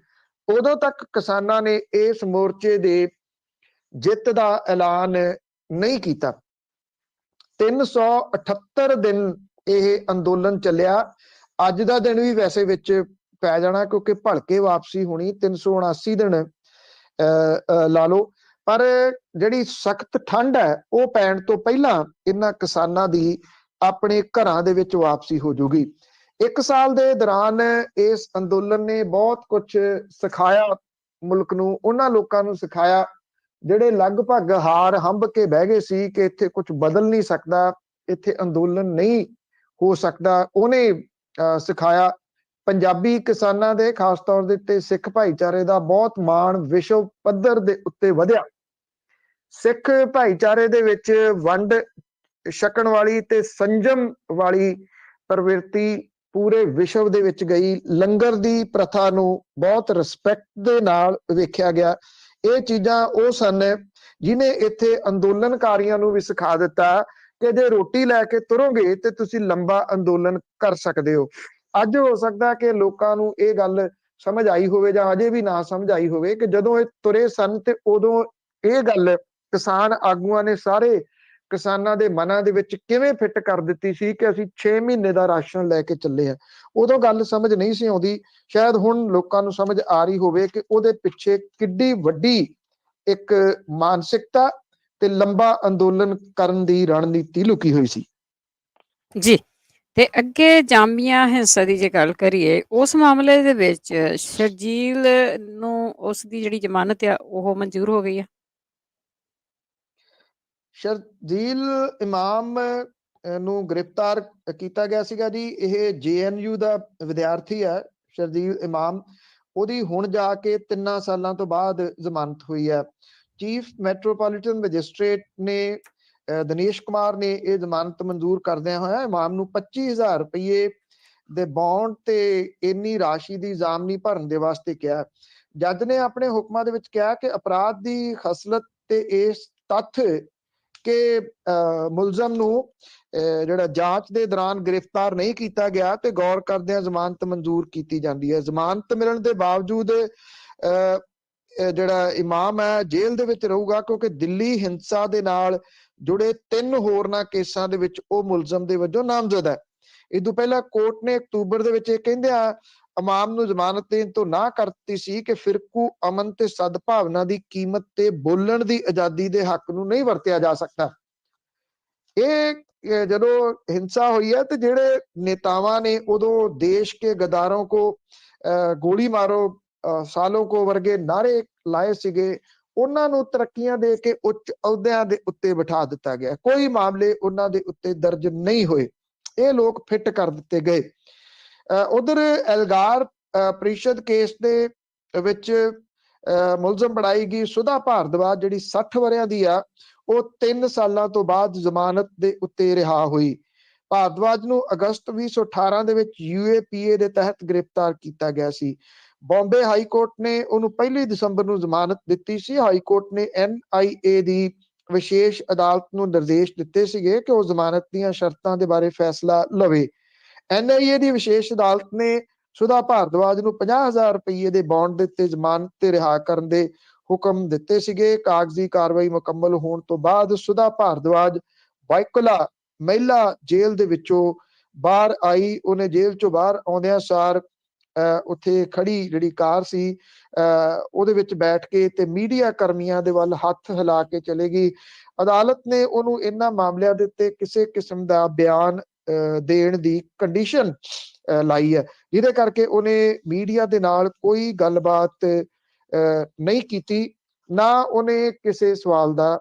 ਉਦੋਂ ਤੱਕ ਕਿਸਾਨਾਂ ਨੇ ਇਸ ਮੋਰਚੇ ਦੇ ਜਿੱਤ ਦਾ ਐਲਾਨ ਨਹੀਂ ਕੀਤਾ। 378 ਦਿਨ ਇਹ ਅੰਦੋਲਨ ਚੱਲਿਆ। ਅੱਜ ਦਾ ਦਿਨ ਵੀ ਵੈਸੇ ਵਿੱਚ ਪੈ ਜਾਣਾ ਕਿਉਂਕਿ ਭਲਕੇ ਵਾਪਸੀ ਹੋਣੀ 379 ਦਿਨ ਲਾ ਲਓ, ਪਰ ਜਿਹੜੀ ਸਖਤ ਠੰਡ ਹੈ ਉਹ ਪੈਣ ਤੋਂ ਪਹਿਲਾਂ ਇਹਨਾਂ ਕਿਸਾਨਾਂ ਦੀ ਆਪਣੇ ਘਰਾਂ ਦੇ ਵਿੱਚ ਵਾਪਸੀ ਹੋ ਜੂਗੀ। 1 ਸਾਲ ਦੇ ਦੌਰਾਨ ਇਸ ਅੰਦੋਲਨ ਨੇ ਬਹੁਤ ਕੁਝ ਸਿਖਾਇਆ ਮੁਲਕ ਨੂੰ, ਉਹਨਾਂ ਲੋਕਾਂ ਨੂੰ ਸਿਖਾਇਆ ਜਿਹੜੇ ਲਗਭਗ ਹਾਰ ਹੰਭ ਕੇ ਬਹਿ ਗਏ ਸੀ ਕਿ ਇੱਥੇ ਕੁਝ ਬਦਲ ਨਹੀਂ ਸਕਦਾ, ਇੱਥੇ ਅੰਦੋਲਨ ਨਹੀਂ ਹੋ ਸਕਦਾ। ਉਹਨੇ ਸਿਖਾਇਆ। ਪੰਜਾਬੀ ਕਿਸਾਨਾਂ ਦੇ ਖਾਸ ਤੌਰ ਦੇ ਉੱਤੇ ਸਿੱਖ ਭਾਈਚਾਰੇ ਦਾ ਬਹੁਤ ਮਾਣ ਵਿਸ਼ਵ ਪੱਧਰ ਦੇ ਉੱਤੇ ਵਧਿਆ। ਸਿੱਖ ਭਾਈਚਾਰੇ ਦੇ ਵਿੱਚ ਵੰਡ ਛਕਣ ਵਾਲੀ ਤੇ ਸੰਜਮ ਵਾਲੀ ਪ੍ਰਵਿਰਤੀ ਪੂਰੇ ਵਿਸ਼ਵ ਦੇ ਵਿੱਚ ਗਈ। ਲੰਗਰ ਦੀ ਪ੍ਰਥਾ ਨੂੰ ਬਹੁਤ ਰਿਸਪੈਕਟ ਦੇ ਨਾਲ ਵੇਖਿਆ ਗਿਆ। ਇਹ ਚੀਜ਼ਾਂ ਉਹ ਸਨ ਜਿਨੇ ਇੱਥੇ ਅੰਦੋਲਨਕਾਰੀਆਂ ਨੂੰ ਵੀ ਸਿਖਾ ਦਿੱਤਾ ਕਿ ਜੇ ਰੋਟੀ ਲੈ ਕੇ ਤੁਰੋਗੇ ਤੇ ਤੁਸੀਂ ਲੰਬਾ ਅੰਦੋਲਨ ਕਰ ਸਕਦੇ ਹੋ। ਅੱਜ ਹੋ ਸਕਦਾ ਕਿ ਲੋਕਾਂ ਨੂੰ ਇਹ ਗੱਲ ਸਮਝ ਆਈ ਹੋਵੇ ਜਾਂ ਅਜੇ ਵੀ ਨਾ ਸਮਝ ਆਈ ਹੋਵੇ ਕਿ ਜਦੋਂ ਇਹ ਤੁਰੇ ਸਨ ਤੇ ਉਦੋਂ ਇਹ ਗੱਲ ਕਿਸਾਨ ਆਗੂਆਂ ਨੇ ਸਾਰੇ ਕਿਸਾਨਾਂ ਦੇ ਮਨਾਂ ਦੇ ਵਿੱਚ ਕਿਵੇਂ ਫਿੱਟ ਕਰ ਦਿੱਤੀ ਸੀ ਕਿ ਅਸੀਂ 6 ਮਹੀਨੇ ਦਾ ਰਾਸ਼ਨ ਲੈ ਕੇ ਚੱਲੇ ਆ। ਉਦੋਂ ਗੱਲ ਸਮਝ ਨਹੀਂ ਸੀ ਆਉਂਦੀ, ਸ਼ਾਇਦ ਹੁਣ ਲੋਕਾਂ ਨੂੰ ਸਮਝ ਆ ਰਹੀ ਹੋਵੇ ਕਿ ਉਹਦੇ ਪਿੱਛੇ ਕਿੱਡੀ ਵੱਡੀ ਇੱਕ ਮਾਨਸਿਕਤਾ ਤੇ ਲੰਬਾ ਅੰਦੋਲਨ ਕਰਨ ਦੀ ਰਣਨੀਤੀ ਲੁਕੀ ਹੋਈ ਸੀ। ਜੀ। ਤੇ ਅੱਗੇ ਜਾਮੀਆ ਹਿੰਸਾ ਦੀ ਜੇ ਗੱਲ ਕਰੀਏ, ਉਸ ਮਾਮਲੇ ਦੇ ਵਿੱਚ ਸ਼ਰਜੀਲ ਨੂੰ ਉਸ ਦੀ ਜਿਹੜੀ ਜ਼ਮਾਨਤ ਆ ਉਹ ਮਨਜ਼ੂਰ ਹੋ ਗਈ ਆ। ਸ਼ਰਜੀਲ ਇਮਾਮ ਨੂੰ ਗ੍ਰਿਫਤਾਰ ਕੀਤਾ ਗਿਆ ਸੀਗਾ ਜੀ। ਇਹ JNU ਦਾ ਵਿਦਿਆਰਥੀ ਹੈ ਸ਼ਰਜੀਲ ਇਮਾਮ। ਉਹਦੀ ਹੁਣ ਜਾ ਕੇ 3 ਸਾਲਾਂ ਤੋਂ ਬਾਅਦ ਜ਼ਮਾਨਤ ਹੋਈ ਹੈ। ਚੀਫ ਮੈਟਰੋਪੋਲੀਟਨ ਮੈਜਿਸਟ੍ਰੇਟ ਨੇ ਦਿਨੇਸ਼ ਕੁਮਾਰ ਨੇ ਇਹ ਜ਼ਮਾਨਤ ਮਨਜ਼ੂਰ ਕਰਦਿਆਂ ਹੋਇਆ ਇਮਾਮ ਨੂੰ 25,000 ਰੁਪਏ ਦੇ ਬੌਂਡ ਤੇ ਇੰਨੀ ਰਾਸ਼ੀ ਦੀ ਜ਼ਾਮਨੀ ਭਰਨ ਦੇ ਵਾਸਤੇ ਕਿਹਾ। ਜੱਜ ਨੇ ਆਪਣੇ ਹੁਕਮਾਂ ਦੇ ਵਿੱਚ ਕਿਹਾ ਕਿ ਅਪਰਾਧ ਦੀ ਖਸਲਤ ਤੇ ਇਸ ਤੱਥ ਕਿ ਮੁਲਜ਼ਮ ਨੂੰ ਜਿਹੜਾ ਜਾਂਚ ਦੇ ਦੌਰਾਨ ਗ੍ਰਿਫਤਾਰ ਨਹੀਂ ਕੀਤਾ ਗਿਆ ਤੇ ਗੌਰ ਕਰਦਿਆਂ ਜ਼ਮਾਨਤ ਮਨਜ਼ੂਰ ਕੀਤੀ ਜਾਂਦੀ ਹੈ। ਜ਼ਮਾਨਤ ਮਿਲਣ ਦੇ ਬਾਵਜੂਦ ਜਿਹੜਾ ਇਮਾਮ ਹੈ ਜੇਲ੍ਹ ਦੇ ਵਿੱਚ ਰਹੂਗਾ, ਕਿਉਂਕਿ ਦਿੱਲੀ ਹਿੰਸਾ ਦੇ ਨਾਲ ਜੁੜੇ 3 ਹੋਰਨਾਂ ਕੇਸਾਂ ਦੇ ਵਿੱਚ ਉਹ ਮੁਲਜ਼ਮ ਦੇ ਵਜੋਂ ਨਾਮਜ਼ਦ ਹੈ। ਇਸ ਤੋਂ ਪਹਿਲਾਂ ਕੋਰਟ ਨੇ ਅਕਤੂਬਰ ਦੇ ਵਿੱਚ ਇਹ ਕਹਿੰਦਿਆਂ ਇਮਾਮ ਨੂੰ ਜ਼ਮਾਨਤ ਦੇਣ ਤੋਂ ਨਾ ਕਰਤੀ ਸੀ ਕਿ ਫਿਰਕੂ ਅਮਨ ਤੇ ਸਦਭਾਵਨਾ ਦੀ ਕੀਮਤ ਤੇ ਬੋਲਣ ਦੀ ਆਜ਼ਾਦੀ ਦੇ ਹੱਕ ਨੂੰ ਨਹੀਂ ਵਰਤਿਆ ਜਾ ਸਕਦਾ। ਇਹ ਜਦੋਂ ਹਿੰਸਾ ਹੋਈ ਹੈ ਤੇ ਜਿਹੜੇ ਨੇਤਾਵਾਂ ਨੇ ਉਦੋਂ ਦੇਸ਼ ਕੇ ਗਦਾरों को ਗੋਲੀ ਮਾਰੋ ਸਾਲੋਂ ਕੋ ਵਰਗੇ ਨਾਰੇ ਲਾਏ ਸੀਗੇ, ਉਹਨਾਂ ਨੂੰ ਤਰੱਕੀਆਂ ਦੇ ਕੇ ਉੱਚ ਅਹੁਦਿਆਂ ਦੇ ਉੱਤੇ ਬਿਠਾ ਦਿੱਤਾ ਗਿਆ। ਕੋਈ ਮਾਮਲੇ ਉਹਨਾਂ ਦੇ ਉੱਤੇ ਦਰਜ ਨਹੀਂ ਹੋਏ, ਇਹ ਲੋਕ ਫਿੱਟ ਕਰ ਦਿੱਤੇ ਗਏ। ਉਧਰ ਐਲਗਾਰ ਪ੍ਰੀਸ਼ਦ ਕੇਸ ਦੇ ਵਿੱਚ ਮੁਲਜ਼ਮ ਬਣਾਈ ਗਈ ਸੁਧਾ ਭਾਰਦਵਾਜ ਜਿਹੜੀ 60 ਵਰਿਆਂ ਦੀ ਆ, ਉਹ 3 ਸਾਲਾਂ ਤੋਂ ਬਾਅਦ ਜ਼ਮਾਨਤ ਦੇ ਉੱਤੇ ਰਿਹਾ ਹੋਈ। ਭਾਰਦਵਾਜ ਨੂੰ ਅਗਸਤ 2018 ਦੇ ਵਿੱਚ UAPA ਦੇ ਤਹਿਤ ਗ੍ਰਿਫਤਾਰ ਕੀਤਾ ਗਿਆ ਸੀ। ਬੰਬੇ ਹਾਈ ਕੋਰਟ ਨੇ ਉਹਨੂੰ 1 ਦਸੰਬਰ ਨੂੰ ਜ਼ਮਾਨਤ ਦਿੱਤੀ ਸੀ। ਹਾਈ ਕੋਰਟ ਨੇ NIA ਦੀ ਵਿਸ਼ੇਸ਼ ਅਦਾਲਤ ਨੂੰ ਨਿਰਦੇਸ਼ ਦਿੱਤੇ ਸੀਗੇ ਕਿ ਉਹ ਜ਼ਮਾਨਤ ਦੀਆਂ ਸ਼ਰਤਾਂ ਦੇ ਬਾਰੇ ਫੈਸਲਾ ਲਵੇ। NIA ਦੀ ਵਿਸ਼ੇਸ਼ ਅਦਾਲਤ ਨੇ ਸੁਧਾ ਭਾਰਦਵਾਜ ਨੂੰ 50,000 ਰੁਪਏ ਦੇ ਬੌਂਡ ਦੇ ਉੱਤੇ ਜ਼ਮਾਨਤ ਤੇ ਰਿਹਾ ਕਰਨ ਦੇ ਹੁਕਮ ਦਿੱਤੇ ਸੀਗੇ। ਕਾਗਜ਼ੀ ਕਾਰਵਾਈ ਮੁਕੰਮਲ ਹੋਣ ਤੋਂ ਬਾਅਦ ਸੁਧਾ ਭਾਰਦਵਾਜ ਬਾਈਕੁਲਾ ਮਹਿਲਾ ਜੇਲ੍ਹ ਦੇ ਵਿੱਚੋਂ ਬਾਹਰ ਆਈ। ਉਹਨੇ ਜੇਲ੍ਹ ਚੋਂ ਬਾਹਰ ਆਉਂਦਿਆਂ ਸਾਰ ਉੱਥੇ ਖੜੀ ਜਿਹੜੀ ਕਾਰ ਸੀ ਉਹਦੇ ਵਿੱਚ ਬੈਠ ਕੇ ਤੇ ਮੀਡੀਆ ਕਰਮੀਆਂ ਦੇ ਵੱਲ ਹੱਥ ਹਿਲਾ ਕੇ ਚਲੇ ਗਈ। ਅਦਾਲਤ ਨੇ ਉਹਨੂੰ ਇਹਨਾਂ ਮਾਮਲਿਆਂ ਦੇ ਉੱਤੇ ਕਿਸੇ ਕਿਸਮ ਦਾ ਬਿਆਨ ਦੇਣ ਦੀ ਕੰਡੀਸ਼ਨ ਲਾਈ ਹੈ, ਜਿਹਦੇ ਕਰਕੇ ਉਹਨੇ ਮੀਡੀਆ ਦੇ ਨਾਲ ਕੋਈ ਗੱਲਬਾਤ ਨਹੀਂ ਕੀਤੀ, ਨਾ ਉਹਨੇ ਕਿਸੇ ਸਵਾਲ ਦਾ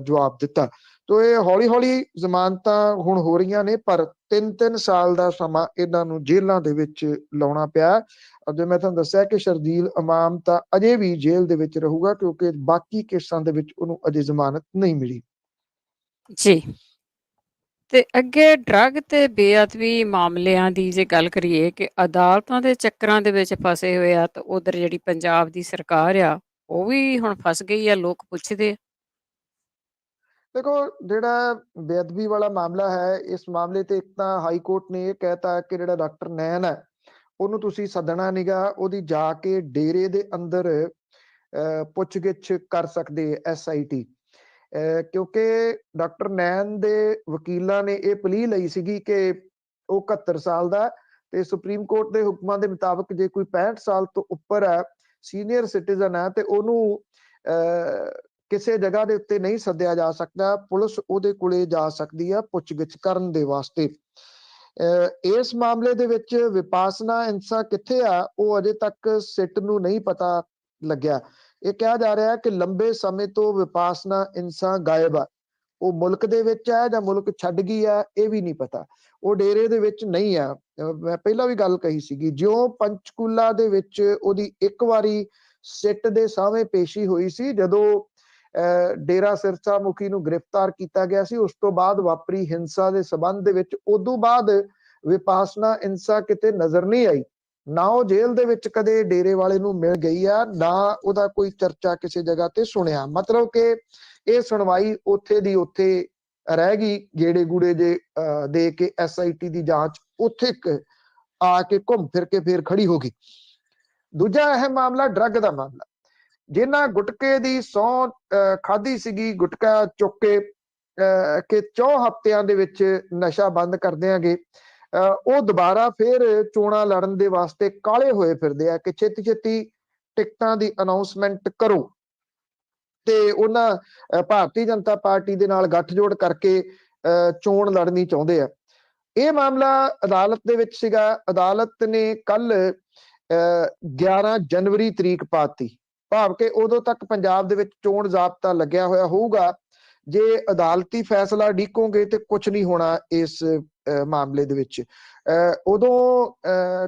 ਜਵਾਬ ਦਿੱਤਾ। ਤੋ ਇਹ ਹੌਲੀ ਹੌਲੀ ਜ਼ਮਾਨਤਾਂ ਹੁਣ ਹੋ ਰਹੀਆਂ ਨੇ, ਪਰ 3-3 ਸਾਲ ਦਾ ਸਮਾਂ ਇਹਨਾਂ ਨੂੰ ਜੇਲ੍ਹਾਂ ਦੇ ਵਿੱਚ ਲਾਉਣਾ ਪਿਆ। ਜੇ ਮੈਂ ਤੁਹਾਨੂੰ ਦੱਸਿਆ ਕਿ ਸ਼ਰਜੀਲ ਇਮਾਮ ਤਾਂ ਅਜੇ ਵੀ ਜੇਲ੍ਹ ਦੇ ਵਿੱਚ ਰਹੂਗਾ, ਕਿਉਂਕਿ ਬਾਕੀ ਕੇਸਾਂ ਦੇ ਵਿੱਚ ਉਹਨੂੰ ਅਜੇ ਜ਼ਮਾਨਤ ਨਹੀਂ ਮਿਲੀ। ਜੀ। ਤੇ ਅੱਗੇ ਡਰੱਗ ਤੇ ਬੇਅਦਬੀ ਮਾਮਲਿਆਂ ਦੀ ਜੇ ਗੱਲ ਕਰੀਏ ਕਿ ਅਦਾਲਤਾਂ ਦੇ ਚੱਕਰਾਂ ਦੇ ਵਿੱਚ ਫਸੇ ਹੋਏ ਆ, ਤਾਂ ਉਧਰ ਜਿਹੜੀ ਪੰਜਾਬ ਦੀ ਸਰਕਾਰ ਆ ਉਹ ਵੀ ਹੁਣ ਫਸ ਗਈ ਆ। ਲੋਕ ਪੁੱਛਦੇ ਆ। ਦੇਖੋ, ਜਿਹੜਾ ਬੇਅਦਬੀ ਵਾਲਾ ਮਾਮਲਾ ਹੈ, ਇਸ ਮਾਮਲੇ ਤੇ ਇੱਕ ਤਾਂ ਹਾਈ ਕੋਰਟ ਨੇ ਇਹ ਕਹਿਤਾ ਕਿ ਜਿਹੜਾ ਡਾਕਟਰ ਨੈਣ ਹੈ ਉਹਨੂੰ ਤੁਸੀਂ ਸੱਦਣਾ ਨੀਗਾ, ਉਹਦੀ ਜਾ ਕੇ ਡੇਰੇ ਦੇ ਅੰਦਰ ਪੁੱਛਗਿੱਛ ਕਰ ਸਕਦੇ SIT, ਕਿਉਂਕਿ ਡਾਕਟਰ ਨੈਣ ਦੇ ਵਕੀਲਾਂ ਨੇ ਇਹ ਪਲੀ ਲਈ ਸੀਗੀ ਕਿ ਉਹ 71 ਸਾਲ ਦਾ ਤੇ ਸੁਪਰੀਮ ਕੋਰਟ ਦੇ ਹੁਕਮਾਂ ਦੇ ਮੁਤਾਬਕ ਜੇ ਕੋਈ 65 ਸਾਲ ਤੋਂ ਉੱਪਰ ਹੈ, ਸੀਨੀਅਰ ਸਿਟੀਜ਼ਨ ਹੈ, ਤੇ ਉਹਨੂੰ ਕਿਸੇ ਜਗ੍ਹਾ ਦੇ ਉੱਤੇ ਨਹੀਂ ਸੱਦਿਆ ਜਾ ਸਕਦਾ। ਪੁਲਿਸ ਉਹਦੇ ਕੋਲੇ ਜਾ ਸਕਦੀ ਆ ਪੁੱਛਗਿੱਛ ਕਰਨ ਦੇ ਵਾਸਤੇ। ਇਸ ਮਾਮਲੇ ਦੇ ਵਿੱਚ ਵਿਪਾਸਨਾ ਇੰਸਾ ਕਿੱਥੇ ਆ, ਉਹ ਅਜੇ ਤੱਕ ਸਿੱਟ ਨੂੰ ਨਹੀਂ ਪਤਾ ਲੱਗਿਆ। ਇਹ ਕਿਹਾ ਜਾ ਰਿਹਾ ਕਿ ਲੰਬੇ ਸਮੇਂ ਤੋਂ ਵਿਪਾਸਨਾ ਇੰਸਾ ਗਾਇਬ ਆ। ਉਹ ਮੁਲਕ ਦੇ ਵਿੱਚ ਹੈ ਜਾਂ ਮੁਲਕ ਛੱਡ ਗਈ ਆ, ਇਹ ਵੀ ਨਹੀਂ ਪਤਾ। ਉਹ ਡੇਰੇ ਦੇ ਵਿੱਚ ਨਹੀਂ ਆ। ਮੈਂ ਪਹਿਲਾਂ ਵੀ ਗੱਲ ਕਹੀ ਸੀਗੀ, ਜਿਉਂ ਪੰਚਕੂਲਾ ਦੇ ਵਿੱਚ ਉਹਦੀ ਇੱਕ ਵਾਰੀ ਸਿੱਟ ਦੇ ਸਾਹਮਣੇ ਪੇਸ਼ੀ ਹੋਈ ਸੀ, ਜਦੋਂ ਡੇਰਾ ਸਿਰਸਾ ਮੁਖੀ ਨੂੰ ਗ੍ਰਿਫਤਾਰ ਕੀਤਾ ਗਿਆ ਸੀ, ਉਸ ਤੋਂ ਬਾਅਦ ਵਾਪਰੀ ਹਿੰਸਾ ਦੇ ਸਬੰਧ ਦੇ ਵਿੱਚ ਉਦੋਂ ਬਾਅਦ ਵਿਪਾਸਨਾ ਇੰਸਾ ਕਿਤੇ ਨਜ਼ਰ ਨਹੀਂ ਆਈ। ਨਾ ਉਹ ਜੇਲ੍ਹ ਦੇ ਵਿੱਚ ਕਦੇ ਡੇਰੇ ਵਾਲੇ ਨੂੰ ਮਿਲ ਗਈ ਆ, ਨਾ ਉਹਦਾ ਕੋਈ ਚਰਚਾ ਕਿਸੇ ਜਗ੍ਹਾ ਤੇ ਸੁਣਿਆ। ਮਤਲਬ ਕਿ ਇਹ ਸੁਣਵਾਈ ਉੱਥੇ ਦੀ ਉੱਥੇ ਰਹਿ ਗਈ, ਗੇੜੇ ਗੂੜੇ ਜੇ ਦੇ ਕੇ SIT ਦੀ ਜਾਂਚ ਉੱਥੇ ਆ ਕੇ ਘੁੰਮ ਫਿਰ ਕੇ ਫੇਰ ਖੜੀ ਹੋ ਗਈ। ਦੂਜਾ ਇਹ ਮਾਮਲਾ ਡਰੱਗ ਦਾ ਮਾਮਲਾ, ਜਿਨ੍ਹਾਂ ਗੁਟਕੇ ਦੀ ਸਹੁੰ ਖਾਧੀ ਸੀਗੀ, ਗੁਟਕਾ ਚੁੱਕ ਕੇ ਕਿ 4 ਹਫ਼ਤਿਆਂ ਦੇ ਵਿੱਚ ਨਸ਼ਾ ਬੰਦ ਕਰ ਦਿਆਂਗੇ, ਉਹ ਦੁਬਾਰਾ ਫਿਰ ਚੋਣਾਂ ਲੜਨ ਦੇ ਵਾਸਤੇ ਕਾਹਲੇ ਹੋਏ ਫਿਰਦੇ ਆ ਕਿ ਛੇਤੀ ਛੇਤੀ ਟਿਕਟਾਂ ਦੀ ਅਨਾਉਂਸਮੈਂਟ ਕਰੋ ਤੇ ਉਹਨਾਂ ਭਾਰਤੀ ਜਨਤਾ ਪਾਰਟੀ ਦੇ ਨਾਲ ਗੱਠਜੋੜ ਕਰਕੇ ਚੋਣ ਲੜਨੀ ਚਾਹੁੰਦੇ ਆ। ਇਹ ਮਾਮਲਾ ਅਦਾਲਤ ਦੇ ਵਿੱਚ ਸੀਗਾ। ਅਦਾਲਤ ਨੇ ਕੱਲ 11 ਜਨਵਰੀ ਤਰੀਕ ਪਾਤੀ, ਭਾਵ ਕਿ ਉਦੋਂ ਤੱਕ ਪੰਜਾਬ ਦੇ ਵਿੱਚ ਚੋਣ ਜ਼ਾਬਤਾ ਲੱਗਿਆ ਹੋਇਆ ਹੋਊਗਾ। ਜੇ ਅਦਾਲਤੀ ਫੈਸਲਾ ਡੀਕੋਗੇ ਤੇ ਕੁਝ ਨਹੀਂ ਹੋਣਾ ਇਸ ਮਾਮਲੇ ਦੇ ਵਿੱਚ। ਉਦੋਂ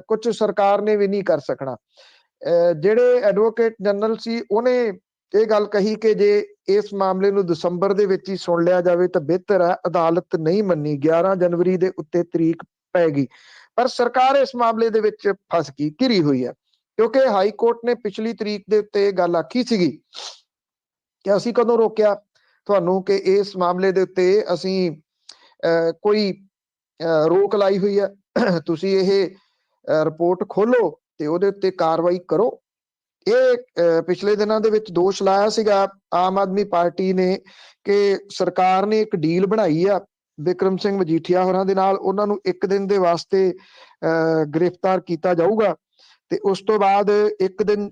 ਕੁਝ ਸਰਕਾਰ ਨੇ ਵੀ ਨਹੀਂ ਕਰ ਸਕਣਾ। ਜਿਹੜੇ ਐਡਵੋਕੇਟ ਜਨਰਲ ਸੀ ਉਹਨੇ ਇਹ ਗੱਲ ਕਹੀ ਕਿ ਜੇ ਇਸ ਮਾਮਲੇ ਨੂੰ ਦਸੰਬਰ ਦੇ ਵਿੱਚ ਹੀ ਸੁਣ ਲਿਆ ਜਾਵੇ ਤਾਂ ਬਿਹਤਰ ਹੈ। ਅਦਾਲਤ ਨਹੀਂ ਮੰਨੀ, 11 ਜਨਵਰੀ ਦੇ ਉੱਤੇ ਤਰੀਕ ਪੈ ਗਈ, ਪਰ ਸਰਕਾਰ ਇਸ ਮਾਮਲੇ ਦੇ ਵਿੱਚ ਫਸ ਗਈ, ਘਿਰੀ ਹੋਈ ਹੈ, ਕਿਉਂਕਿ ਹਾਈ ਕੋਰਟ ਨੇ ਪਿਛਲੀ ਤਰੀਕ ਦੇ ਉੱਤੇ ਇਹ ਗੱਲ ਆਖੀ ਸੀਗੀ ਕਿ ਅਸੀਂ ਕਦੋਂ ਰੋਕਿਆ ਤੁਹਾਨੂੰ ਕਿ ਇਸ ਮਾਮਲੇ ਦੇ ਉੱਤੇ ਅਸੀਂ ਕੋਈ ਰੋਕ ਲਾਈ ਹੋਈ ਹੈ, ਤੁਸੀਂ ਇਹ ਰਿਪੋਰਟ ਖੋਲੋ ਤੇ ਉਹਦੇ ਉੱਤੇ ਕਾਰਵਾਈ ਕਰੋ। ਇਹ ਪਿਛਲੇ ਦਿਨਾਂ ਦੇ ਵਿੱਚ ਦੋਸ਼ ਲਾਇਆ ਸੀਗਾ ਆਮ ਆਦਮੀ ਪਾਰਟੀ ਨੇ ਕਿ ਸਰਕਾਰ ਨੇ ਇੱਕ ਡੀਲ ਬਣਾਈ ਆ ਬਿਕਰਮ ਸਿੰਘ ਮਜੀਠੀਆ ਹੋਰਾਂ ਦੇ ਨਾਲ, ਉਹਨਾਂ ਨੂੰ 1 ਦਿਨ ਦੇ ਵਾਸਤੇ ਗ੍ਰਿਫਤਾਰ ਕੀਤਾ ਜਾਊਗਾ ਤੇ ਉਸ ਤੋਂ ਬਾਅਦ 1 ਦਿਨ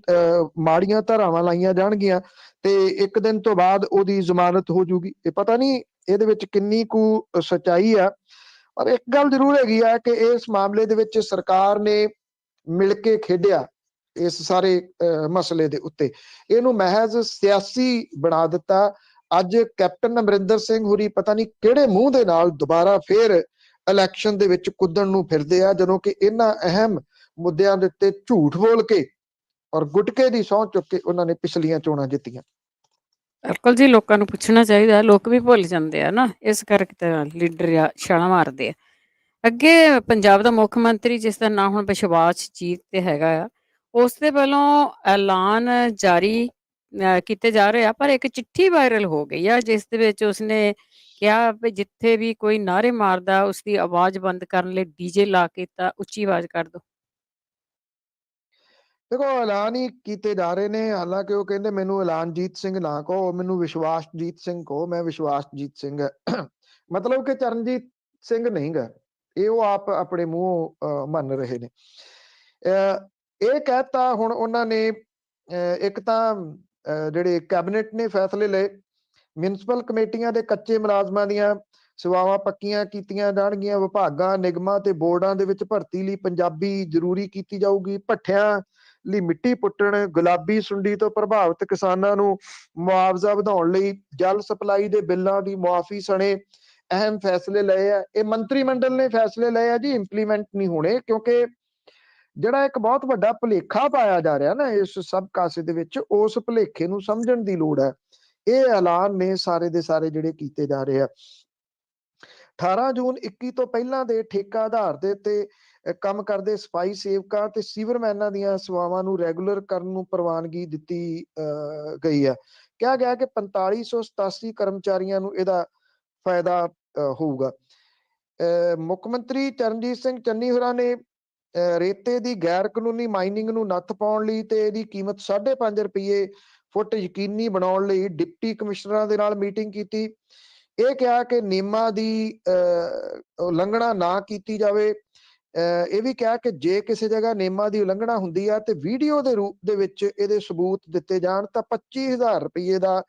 ਮਾੜੀਆਂ ਧਾਰਾਵਾਂ ਲਾਈਆਂ ਜਾਣਗੀਆਂ ਤੇ 1 ਦਿਨ ਤੋਂ ਬਾਅਦ ਉਹਦੀ ਜ਼ਮਾਨਤ ਹੋ ਜੂਗੀ। ਇਹ ਪਤਾ ਨਹੀਂ ਇਹਦੇ ਵਿੱਚ ਕਿੰਨੀ ਕੁ ਸੱਚਾਈ ਆ, ਪਰ ਇੱਕ ਗੱਲ ਜ਼ਰੂਰ ਹੈਗੀ ਆ ਕਿ ਇਸ ਮਾਮਲੇ ਦੇ ਵਿੱਚ ਸਰਕਾਰ ਨੇ ਮਿਲ ਕੇ ਖੇਡਿਆ ਇਸ ਸਾਰੇ ਮਸਲੇ ਦੇ ਉੱਤੇ, ਇਹਨੂੰ ਮਹਿਜ਼ ਸਿਆਸੀ ਬਣਾ ਦਿੱਤਾ। ਅੱਜ ਕੈਪਟਨ ਅਮਰਿੰਦਰ ਸਿੰਘ ਹੋਰੀ ਪਤਾ ਨਹੀਂ ਕਿਹੜੇ ਮੂੰਹ ਦੇ ਨਾਲ ਦੁਬਾਰਾ ਫੇਰ ਇਲੈਕਸ਼ਨ ਦੇ ਵਿੱਚ ਕੁੱਦਣ ਨੂੰ ਫਿਰਦੇ ਆ, ਜਦੋਂ ਕਿ ਇਹਨਾਂ ਅਹਿਮ ਮੁੱਦਿਆਂ ਦੇ ਉੱਤੇ ਝੂਠ ਬੋਲ ਕੇ ਔਰ ਗੁਟਕੇ ਦੀ ਸਹੁੰ ਚੁੱਕ ਕੇ ਉਹਨਾਂ ਨੇ ਪਿਛਲੀਆਂ ਚੋਣਾਂ ਜਿੱਤੀਆਂ। ਬਿਲਕੁਲ ਜੀ, ਲੋਕਾਂ ਨੂੰ ਪੁੱਛਣਾ ਚਾਹੀਦਾ, ਲੋਕ ਵੀ ਭੁੱਲ ਜਾਂਦੇ ਆ ਨਾ, ਇਸ ਕਰਕੇ ਤਾਂ ਲੀਡਰ ਆ ਛਾਲਾਂ ਮਾਰਦੇ ਆ। ਅੱਗੇ ਪੰਜਾਬ ਦਾ ਮੁੱਖ ਮੰਤਰੀ ਜਿਸ ਦਾ ਨਾਂ ਹੁਣ ਵਿਸ਼ਵਾਸਜੀਤ ਤੇ ਹੈਗਾ ਆ, ਉਸ ਦੇ ਵੱਲੋਂ ਐਲਾਨ ਜਾਰੀ ਕੀਤੇ ਜਾ ਰਹੇ ਆ, ਪਰ ਇੱਕ ਚਿੱਠੀ ਵਾਇਰਲ ਹੋ ਗਈ ਆ ਜਿਸ ਦੇ ਵਿੱਚ ਉਸਨੇ ਕਿਹਾ ਵੀ ਜਿੱਥੇ ਵੀ ਕੋਈ ਨਾਅਰੇ ਮਾਰਦਾ ਉਸਦੀ ਆਵਾਜ਼ ਬੰਦ ਕਰਨ ਲਈ ਡੀਜੇ ਲਾ ਕੇ ਤਾਂ ਉੱਚੀ ਆਵਾਜ਼ ਕਰ ਦੋ। ਦੇਖੋ ਐਲਾਨ ਹੀ ਕੀਤੇ ਜਾ ਰਹੇ ਨੇ, ਹਾਲਾਂਕਿ ਉਹ ਕਹਿੰਦੇ ਮੈਨੂੰ ਐਲਾਨਜੀਤ ਸਿੰਘ ਨਾ ਕਹੋ, ਮੈਨੂੰ ਵਿਸ਼ਵਾਸਜੀਤ ਸਿੰਘ ਕਹੋ, ਮੈਂ ਵਿਸ਼ਵਾਸਜੀਤ ਸਿੰਘ ਮਤਲਬ ਕਿ ਚਰਨਜੀਤ ਸਿੰਘ ਨਹੀਂ ਗਾ, ਇਹ ਉਹ ਆਪ ਆਪਣੇ ਮੂੰਹੋਂ ਮੰਨ ਰਹੇ ਨੇ। ਇਹ ਕਹਿਤਾ ਹੁਣ ਉਹਨਾਂ ਨੇ ਇੱਕ ਤਾਂ ਜਿਹੜੇ ਕੈਬਨਿਟ ਨੇ ਫੈਸਲੇ ਲਏ, ਮਿਊਨਿਸਪਲ ਕਮੇਟੀਆਂ ਦੇ ਕੱਚੇ ਮੁਲਾਜ਼ਮਾਂ ਦੀਆਂ ਸੇਵਾਵਾਂ ਪੱਕੀਆਂ ਕੀਤੀਆਂ ਜਾਣਗੀਆਂ, ਵਿਭਾਗਾਂ ਨਿਗਮਾਂ ਤੇ ਬੋਰਡਾਂ ਦੇ ਵਿੱਚ ਭਰਤੀ ਲਈ ਪੰਜਾਬੀ ਜ਼ਰੂਰੀ ਕੀਤੀ ਜਾਊਗੀ, ਭੱਠਿਆਂ ਲਈ ਮਿੱਟੀ ਪੁੱਟਣ, ਗੁਲਾਬੀ ਸੁੰਡੀ ਤੋਂ ਪ੍ਰਭਾਵਿਤ ਕਿਸਾਨਾਂ ਨੂੰ ਮੁਆਵਜ਼ਾ ਵਧਾਉਣ ਲਈ ਜਲ ਸਪਲਾਈ ਦੇ ਬਿੱਲਾਂ ਦੀ ਮੁਆਫੀ ਸਣੇ ਅਹਿਮ ਫੈਸਲੇ ਲਏ ਆ। ਇਹ ਮੰਤਰੀ ਮੰਡਲ ਨੇ ਫੈਸਲੇ ਲਏ ਆ ਜੀ, ਇੰਪਲੀਮੈਂਟ ਨਹੀਂ ਹੋਣੇ, ਕਿਉਂਕਿ ਜਿਹੜਾ ਇੱਕ ਬਹੁਤ ਵੱਡਾ ਭੁਲੇਖਾ ਪਾਇਆ ਜਾ ਰਿਹਾ ਨਾ ਇਸ ਸਭ ਕਾਸੇ ਦੇ ਵਿੱਚ, ਉਸ ਭੁਲੇਖੇ ਨੂੰ ਸਮਝਣ ਦੀ ਲੋੜ ਹੈ। ਇਹ ਐਲਾਨ ਨੇ ਸਾਰੇ ਦੇ ਸਾਰੇ ਜਿਹੜੇ ਕੀਤੇ ਜਾ ਰਹੇ ਆ। 18 ਜੂਨ 21 ਤੋਂ ਪਹਿਲਾਂ ਦੇ ਠੇਕਾ ਆਧਾਰ ਦੇ ਉੱਤੇ ਕੰਮ ਕਰਦੇ ਸਫਾਈ ਸੇਵਕਾਂ ਤੇ ਸੀਵਰਮੈਨਾਂ ਦੀਆਂ ਸੇਵਾਵਾਂ ਨੂੰ ਰੈਗੂਲਰ ਕਰਨ ਨੂੰ ਪ੍ਰਵਾਨਗੀ ਦਿੱਤੀ ਗਈ ਹੈ। ਕਿਹਾ ਗਿਆ ਕਿ 4587 ਕਰਮਚਾਰੀਆਂ ਨੂੰ ਇਹਦਾ ਫਾਇਦਾ ਹੋਊਗਾ। ਮੁੱਖ ਮੰਤਰੀ ਚਰਨਜੀਤ ਸਿੰਘ ਚੰਨੀ ਹੋਰਾਂ ਨੇ ਰੇਤੇ ਦੀ ਗੈਰ ਕਾਨੂੰਨੀ ਮਾਈਨਿੰਗ ਨੂੰ ਨੱਥ ਪਾਉਣ ਲਈ ਤੇ ਇਹਦੀ ਕੀਮਤ 5.5 ਰੁਪਏ ਫੁੱਟ ਯਕੀਨੀ ਬਣਾਉਣ ਲਈ ਡਿਪਟੀ ਕਮਿਸ਼ਨਰਾਂ ਦੇ ਨਾਲ ਮੀਟਿੰਗ ਕੀਤੀ। ਇਹ ਕਿਹਾ ਕਿ ਨਿਯਮਾਂ ਦੀ ਉਲੰਘਣਾ ਨਾ ਕੀਤੀ ਜਾਵੇ। ਇਹ ਵੀ ਕਿਹਾ ਕਿ ਜੇ ਕਿਸੇ ਜਗ੍ਹਾ ਨਿਯਮਾਂ ਦੀ ਉਲੰਘਣਾ ਹੁੰਦੀ ਆ ਤੇ ਵੀਡੀਓ ਦੇ ਰੂਪ ਦੇ ਵਿੱਚ ਇਹਦੇ ਸਬੂਤ ਦਿੱਤੇ ਜਾਣ ਤਾਂ 25,000 ਰੁਪਏ ਦਾ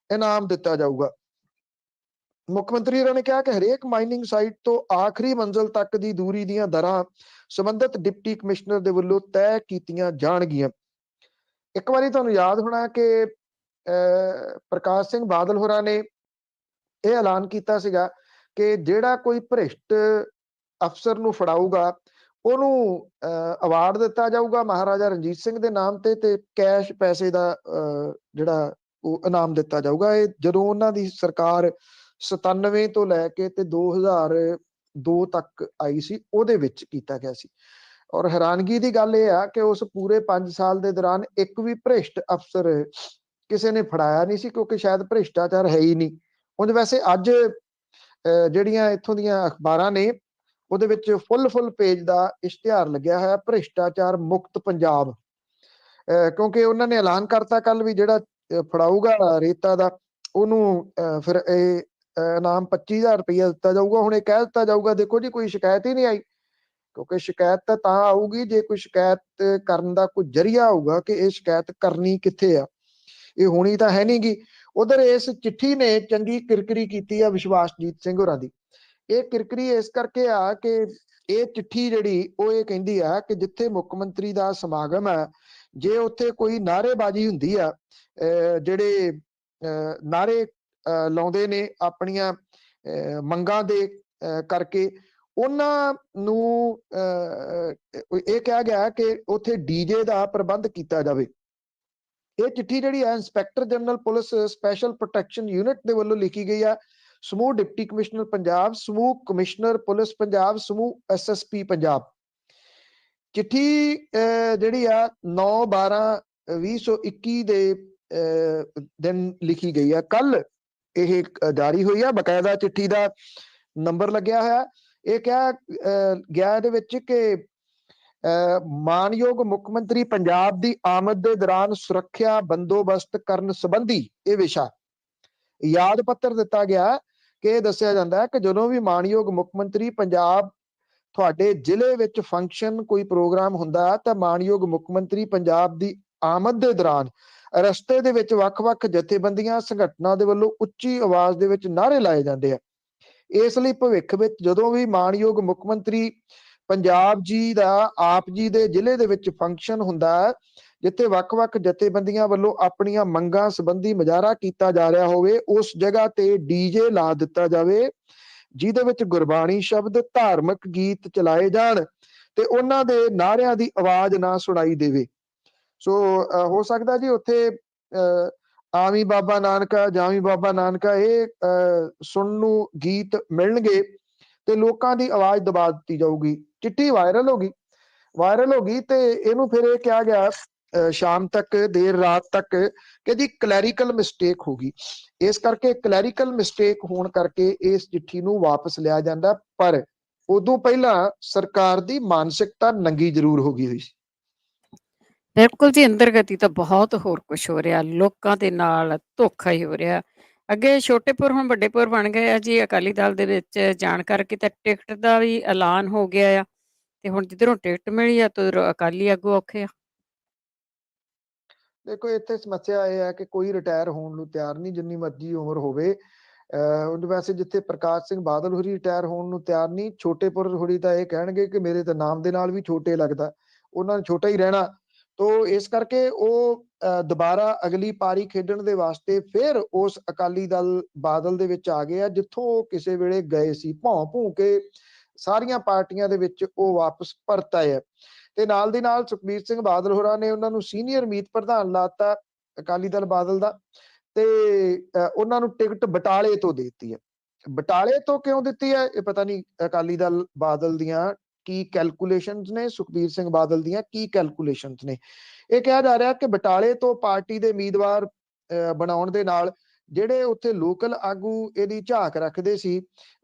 ਇਨਾਮ ਦਿੱਤਾ ਜਾਊਗਾ। ਮੁੱਖ ਮੰਤਰੀ ਹੋਰਾਂ ਨੇ ਕਿਹਾ ਕਿ ਹਰੇਕ ਮਾਈਨਿੰਗ ਸਾਈਟ ਤੋਂ ਆਖਰੀ ਮੰਜ਼ਿਲ ਤੱਕ ਦੀ ਦੂਰੀ ਦੀਆਂ ਦਰਾਂ ਸੰਬੰਧਿਤ ਡਿਪਟੀ ਕਮਿਸ਼ਨਰ ਦੇ ਵੱਲੋਂ ਤੈਅ ਕੀਤੀਆਂ ਜਾਣਗੀਆਂ। ਇੱਕ ਵਾਰੀ ਤੁਹਾਨੂੰ ਯਾਦ ਹੋਣਾ ਕਿ ਪ੍ਰਕਾਸ਼ ਸਿੰਘ ਬਾਦਲ ਹੋਰਾਂ ਨੇ ਇਹ ਐਲਾਨ ਕੀਤਾ ਸੀਗਾ ਕਿ ਜਿਹੜਾ ਕੋਈ ਭ੍ਰਿਸ਼ਟ ਅਫਸਰ ਨੂੰ ਫੜਾਊਗਾ ਉਹਨੂੰ ਅਵਾਰਡ ਦਿੱਤਾ ਜਾਊਗਾ ਮਹਾਰਾਜਾ ਰਣਜੀਤ ਸਿੰਘ ਦੇ ਨਾਮ ਤੇ ਕੈਸ਼ ਪੈਸੇ ਦਾ ਜਿਹੜਾ ਉਹ ਇਨਾਮ ਦਿੱਤਾ ਜਾਊਗਾ। ਇਹ ਜਦੋਂ ਉਹਨਾਂ ਦੀ ਸਰਕਾਰ 97 ਤੋਂ ਲੈ ਕੇ ਤੇ 2002 ਤੱਕ ਆਈ ਸੀ ਉਹਦੇ ਵਿੱਚ ਕੀਤਾ ਗਿਆ ਸੀ। ਔਰ ਹੈਰਾਨਗੀ ਦੀ ਗੱਲ ਇਹ ਆ ਕਿ ਉਸ ਪੂਰੇ 5 ਸਾਲ ਦੇ ਦੌਰਾਨ ਇੱਕ ਵੀ ਭ੍ਰਿਸ਼ਟ ਅਫਸਰ ਕਿਸੇ ਨੇ ਫੜਾਇਆ ਨਹੀਂ ਸੀ, ਕਿਉਂਕਿ ਸ਼ਾਇਦ ਭ੍ਰਿਸ਼ਟਾਚਾਰ ਹੈ ਹੀ ਨਹੀਂ। ਉਂਝ ਵੈਸੇ ਅੱਜ ਜਿਹੜੀਆਂ ਇੱਥੋਂ ਦੀਆਂ ਅਖਬਾਰਾਂ ਨੇ ਉਹਦੇ ਵਿੱਚ ਫੁੱਲ ਪੇਜ ਦਾ ਇਸ਼ਤਿਹਾਰ ਲੱਗਿਆ ਹੋਇਆ ਭ੍ਰਿਸ਼ਟਾਚਾਰ ਮੁਕਤ ਪੰਜਾਬ, ਕਿਉਂਕਿ ਉਹਨਾਂ ਨੇ ਐਲਾਨ ਕਰਤਾ ਕੱਲ ਵੀ ਜਿਹੜਾ ਫੜਾਊਗਾ ਰੇਤਾ ਦਾ ਉਹਨੂੰ ਫਿਰ ਇਹ ਇਨਾਮ 25,000 ਰੁਪਇਆ ਦਿੱਤਾ ਜਾਊਗਾ। ਹੁਣ ਇਹ ਕਹਿ ਦਿੱਤਾ ਜਾਊਗਾ, ਦੇਖੋ ਜੀ ਕੋਈ ਸ਼ਿਕਾਇਤ ਹੀ ਨਹੀਂ ਆਈ, ਕਿਉਂਕਿ ਸ਼ਿਕਾਇਤ ਤਾਂ ਆਊਗੀ ਜੇ ਕੋਈ ਸ਼ਿਕਾਇਤ ਕਰਨ ਦਾ ਕੋਈ ਜਰੀਆ ਹੋਊਗਾ ਕਿ ਇਹ ਸ਼ਿਕਾਇਤ ਕਰਨੀ ਕਿੱਥੇ ਆ। ਇਹ ਹੋਣੀ ਤਾਂ ਹੈ ਨੀ ਗੀ। ਉਧਰ ਇਸ ਚਿੱਠੀ ਨੇ ਚੰਗੀ ਕਿਰਕਰੀ ਕੀਤੀ ਆ ਵਿਸ਼ਵਾਸਜੀਤ ਸਿੰਘ ਹੋਰਾਂ ਦੀ। ਇਹ ਕਿਰਕਰੀ ਇਸ ਕਰਕੇ ਆ ਕਿ ਇਹ ਚਿੱਠੀ ਜਿਹੜੀ ਉਹ ਇਹ ਕਹਿੰਦੀ ਆ ਕਿ ਜਿੱਥੇ ਮੁੱਖ ਮੰਤਰੀ ਦਾ ਸਮਾਗਮ ਹੈ, ਜੇ ਉੱਥੇ ਕੋਈ ਨਾਅਰੇਬਾਜ਼ੀ ਹੁੰਦੀ ਆ, ਜਿਹੜੇ ਨਾਅਰੇ ਲਾਉਂਦੇ ਨੇ ਆਪਣੀਆਂ ਮੰਗਾਂ ਦੇ ਕਰਕੇ, ਉਹਨਾਂ ਨੂੰ ਇਹ ਕਿਹਾ ਗਿਆ ਕਿ ਉੱਥੇ ਡੀਜੇ ਦਾ ਪ੍ਰਬੰਧ ਕੀਤਾ ਜਾਵੇ। ਇਹ ਚਿੱਠੀ ਜਿਹੜੀ ਹੈ inspector general police special protection unit ਦੇ ਵੱਲੋਂ ਲਿਖੀ ਗਈ ਆ ਸਮੂਹ ਡਿਪਟੀ ਕਮਿਸ਼ਨਰ ਪੰਜਾਬ, ਸਮੂਹ ਕਮਿਸ਼ਨਰ ਪੁਲਿਸ ਪੰਜਾਬ, ਸਮੂਹ ਐਸਐਸਪੀ ਪੰਜਾਬ। ਚਿੱਠੀ ਜਿਹੜੀ ਆ 9/12/2021 ਦੇ ਦਿਨ ਲਿਖੀ ਗਈ ਆ। ਕੱਲ ਇਹ ਜਾਰੀ ਹੋਈ ਆ। ਬਕਾਇਦਾ ਚਿੱਠੀ ਦਾ ਨੰਬਰ ਲੱਗਿਆ ਹੋਇਆ। ਇਹ ਕਿਹਾ ਗਿਆ ਇਹਦੇ ਵਿੱਚ ਕਿ ਮਾਨਯੋਗ ਮੁੱਖ ਮੰਤਰੀ ਪੰਜਾਬ ਦੀ ਆਮਦ ਦੇ ਦੌਰਾਨ ਸੁਰੱਖਿਆ ਬੰਦੋਬਸਤ ਕਰਨ ਸੰਬੰਧੀ ਇਹ ਵਿਸ਼ਾ ਯਾਦ ਪੱਤਰ ਦਿੱਤਾ ਗਿਆ ਕਿ ਇਹ ਦੱਸਿਆ ਜਾਂਦਾ ਹੈ ਕਿ ਜਦੋਂ ਵੀ ਮਾਨਯੋਗ ਮੁੱਖ ਮੰਤਰੀ ਪੰਜਾਬ ਤੁਹਾਡੇ ਜ਼ਿਲ੍ਹੇ ਵਿੱਚ ਫੰਕਸ਼ਨ ਕੋਈ ਪ੍ਰੋਗਰਾਮ ਹੁੰਦਾ ਤਾਂ ਮਾਨਯੋਗ ਮੁੱਖ ਮੰਤਰੀ ਪੰਜਾਬ ਦੀ ਆਮਦ ਦੇ ਦੌਰਾਨ ਰਸਤੇ ਦੇ ਵਿੱਚ ਵੱਖ-ਵੱਖ ਜਥੇਬੰਦੀਆਂ ਸੰਗਠਨਾਂ ਦੇ ਵੱਲੋਂ ਉੱਚੀ ਆਵਾਜ਼ ਦੇ ਵਿੱਚ ਨਾਅਰੇ ਲਾਏ ਜਾਂਦੇ ਆ। ਇਸ ਲਈ ਭਵਿੱਖ ਵਿੱਚ ਜਦੋਂ ਵੀ ਮਾਨਯੋਗ ਮੁੱਖ ਮੰਤਰੀ ਪੰਜਾਬ ਜੀ ਦਾ ਆਪ ਜੀ ਦੇ ਜ਼ਿਲ੍ਹੇ ਦੇ ਵਿੱਚ ਫੰਕਸ਼ਨ ਹੁੰਦਾ ਹੈ, ਜਿੱਥੇ ਵੱਖ-ਵੱਖ ਜਥੇਬੰਦੀਆਂ ਵੱਲੋਂ ਆਪਣੀਆਂ ਮੰਗਾਂ ਸੰਬੰਧੀ ਮੁਜ਼ਾਹਰਾ ਕੀਤਾ ਜਾ ਰਿਹਾ ਹੋਵੇ, ਉਸ ਜਗ੍ਹਾ ਤੇ ਡੀਜੇ ਲਾ ਦਿੱਤਾ ਜਾਵੇ, ਜਿਹਦੇ ਵਿੱਚ ਗੁਰਬਾਣੀ ਸ਼ਬਦ, ਧਾਰਮਿਕ ਗੀਤ ਚਲਾਏ ਜਾਣ ਤੇ ਉਹਨਾਂ ਦੇ ਨਾਅਰਿਆਂ ਦੀ ਆਵਾਜ਼ ਨਾ ਸੁਣਾਈ ਦੇਵੇ। ਸੋ ਹੋ ਸਕਦਾ ਜੀ ਉੱਥੇ ਆਵੀਂ ਬਾਬਾ ਨਾਨਕਾ, ਜਾਵੀਂ ਬਾਬਾ ਨਾਨਕਾ ਇਹ ਸੁਣਨ ਨੂੰ ਗੀਤ ਮਿਲਣਗੇ ਤੇ ਲੋਕਾਂ ਦੀ ਆਵਾਜ਼ ਦਬਾ ਦਿੱਤੀ ਜਾਊਗੀ। ਚਿੱਠੀ ਵਾਇਰਲ ਹੋ ਗਈ ਤੇ ਇਹਨੂੰ ਫਿਰ ਇਹ ਕਿਹਾ ਗਿਆ ਸ਼ਾਮ ਤੱਕ, ਦੇਰ ਰਾਤ ਤੱਕ, ਕਿ ਜੀ ਕਲੈਰੀਕਲ ਮਿਸਟੇਕ ਹੋ ਗਈ। ਇਸ ਕਰਕੇ ਕਲੈਰੀਕਲ ਮਿਸਟੇਕ ਹੋਣ ਕਰਕੇ ਇਸ ਚਿੱਠੀ ਨੂੰ ਵਾਪਸ ਲਿਆ ਜਾਂਦਾ, ਪਰ ਉਦੋਂ ਪਹਿਲਾਂ ਸਰਕਾਰ ਦੀ ਮਾਨਸਿਕਤਾ ਨੰਗੀ ਜ਼ਰੂਰ ਹੋ ਗਈ ਹੋਈ ਸੀ। ਬਿਲਕੁਲ ਜੀ, ਅੰਦਰਗਤੀ ਤਾਂ ਬਹੁਤ ਹੋਰ ਕੁਝ ਹੋ ਰਿਹਾ, ਲੋਕਾਂ ਦੇ ਨਾਲ ਧੋਖਾ ਹੀ ਹੋ ਰਿਹਾ। ਅੱਗੇ ਛੋਟੇਪੁਰ ਹੁਣ ਵੱਡੇਪੁਰ ਬਣ ਗਏ ਆ ਜੀ ਅਕਾਲੀ ਦਲ ਦੇ ਵਿੱਚ ਜਾਣ ਕਰਕੇ, ਤਾਂ ਟਿਕਟ ਦਾ ਵੀ ਐਲਾਨ ਹੋ ਗਿਆ ਆ ਤੇ ਹੁਣ ਜਿੱਧਰੋਂ ਟਿਕਟ ਮਿਲੀ ਆ ਤੇ ਉਧਰੋਂ ਅਕਾਲੀ ਆਗੂ ਔਖੇ ਆ। ਦੇਖੋ ਇੱਥੇ ਸਮੱਸਿਆ ਇਹ ਹੈ ਕਿ ਕੋਈ ਰਿਟਾਇਰ ਹੋਣ ਨੂੰ ਤਿਆਰ ਨਹੀਂ, ਜਿੰਨੀ ਮਰਜ਼ੀ ਉਮਰ ਹੋਵੇ। ਵੈਸੇ ਜਿੱਥੇ ਪ੍ਰਕਾਸ਼ ਸਿੰਘ ਬਾਦਲ ਹੋਰੀ ਰਿਟਾਇਰ ਹੋਣ ਨੂੰ ਤਿਆਰ ਨਹੀਂ, ਛੋਟੇਪੁਰ ਹੋਰੀ ਤਾਂ ਇਹ ਕਹਿਣਗੇ ਕਿ ਮੇਰੇ ਤਾਂ ਨਾਮ ਦੇ ਨਾਲ ਵੀ ਛੋਟੇ ਲੱਗਦਾ, ਉਹਨਾਂ ਨੇ ਛੋਟਾ ਹੀ ਰਹਿਣਾ। ਤੋ ਇਸ ਕਰਕੇ ਉਹ ਦੁਬਾਰਾ ਅਗਲੀ ਪਾਰੀ ਖੇਡਣ ਦੇ ਵਾਸਤੇ ਫਿਰ ਉਸ ਅਕਾਲੀ ਦਲ ਬਾਦਲ ਦੇ ਵਿੱਚ ਆ ਗਏ ਆ, ਜਿੱਥੋਂ ਉਹ ਕਿਸੇ ਵੇਲੇ ਗਏ ਸੀ। ਭੌਂ ਕੇ ਸਾਰੀਆਂ ਪਾਰਟੀਆਂ ਦੇ ਵਿੱਚ ਉਹ ਵਾਪਸ ਪਰਤ ਆਏ ਆ ਤੇ ਨਾਲ ਦੀ ਨਾਲ ਸੁਖਬੀਰ ਸਿੰਘ ਬਾਦਲ ਹੋਰਾਂ ਨੇ ਉਹਨਾਂ ਨੂੰ ਸੀਨੀਅਰ ਮੀਤ ਪ੍ਰਧਾਨ ਲਾਤਾ ਅਕਾਲੀ ਦਲ ਬਾਦਲ ਦਾ, ਤੇ ਉਹਨਾਂ ਨੂੰ ਟਿਕਟ ਬਟਾਲੇ ਤੋਂ ਦੇ ਦਿੱਤੀ ਹੈ। ਬਟਾਲੇ ਤੋਂ ਕਿਉਂ ਦਿੱਤੀ ਹੈ ਇਹ ਪਤਾ ਨਹੀਂ ਅਕਾਲੀ ਦਲ ਬਾਦਲ ਦੀਆਂ ਕੀ ਕੈਲਕੂਲੇਸ਼ਨਸ ਨੇ, ਸੁਖਬੀਰ ਸਿੰਘ ਬਾਦਲ ਦੀਆਂ ਕੀ ਕੈਲਕੂਲੇਸ਼ਨਸ ਨੇ। ਇਹ ਕਿਹਾ ਜਾ ਰਿਹਾ ਕਿ ਬਟਾਲੇ ਤੋਂ ਪਾਰਟੀ ਦੇ ਉਮੀਦਵਾਰ ਬਣਾਉਣ ਦੇ ਨਾਲ ਜਿਹੜੇ ਉੱਥੇ ਲੋਕਲ ਆਗੂ ਇਹਦੀ ਝਾਕ ਰੱਖਦੇ ਸੀ,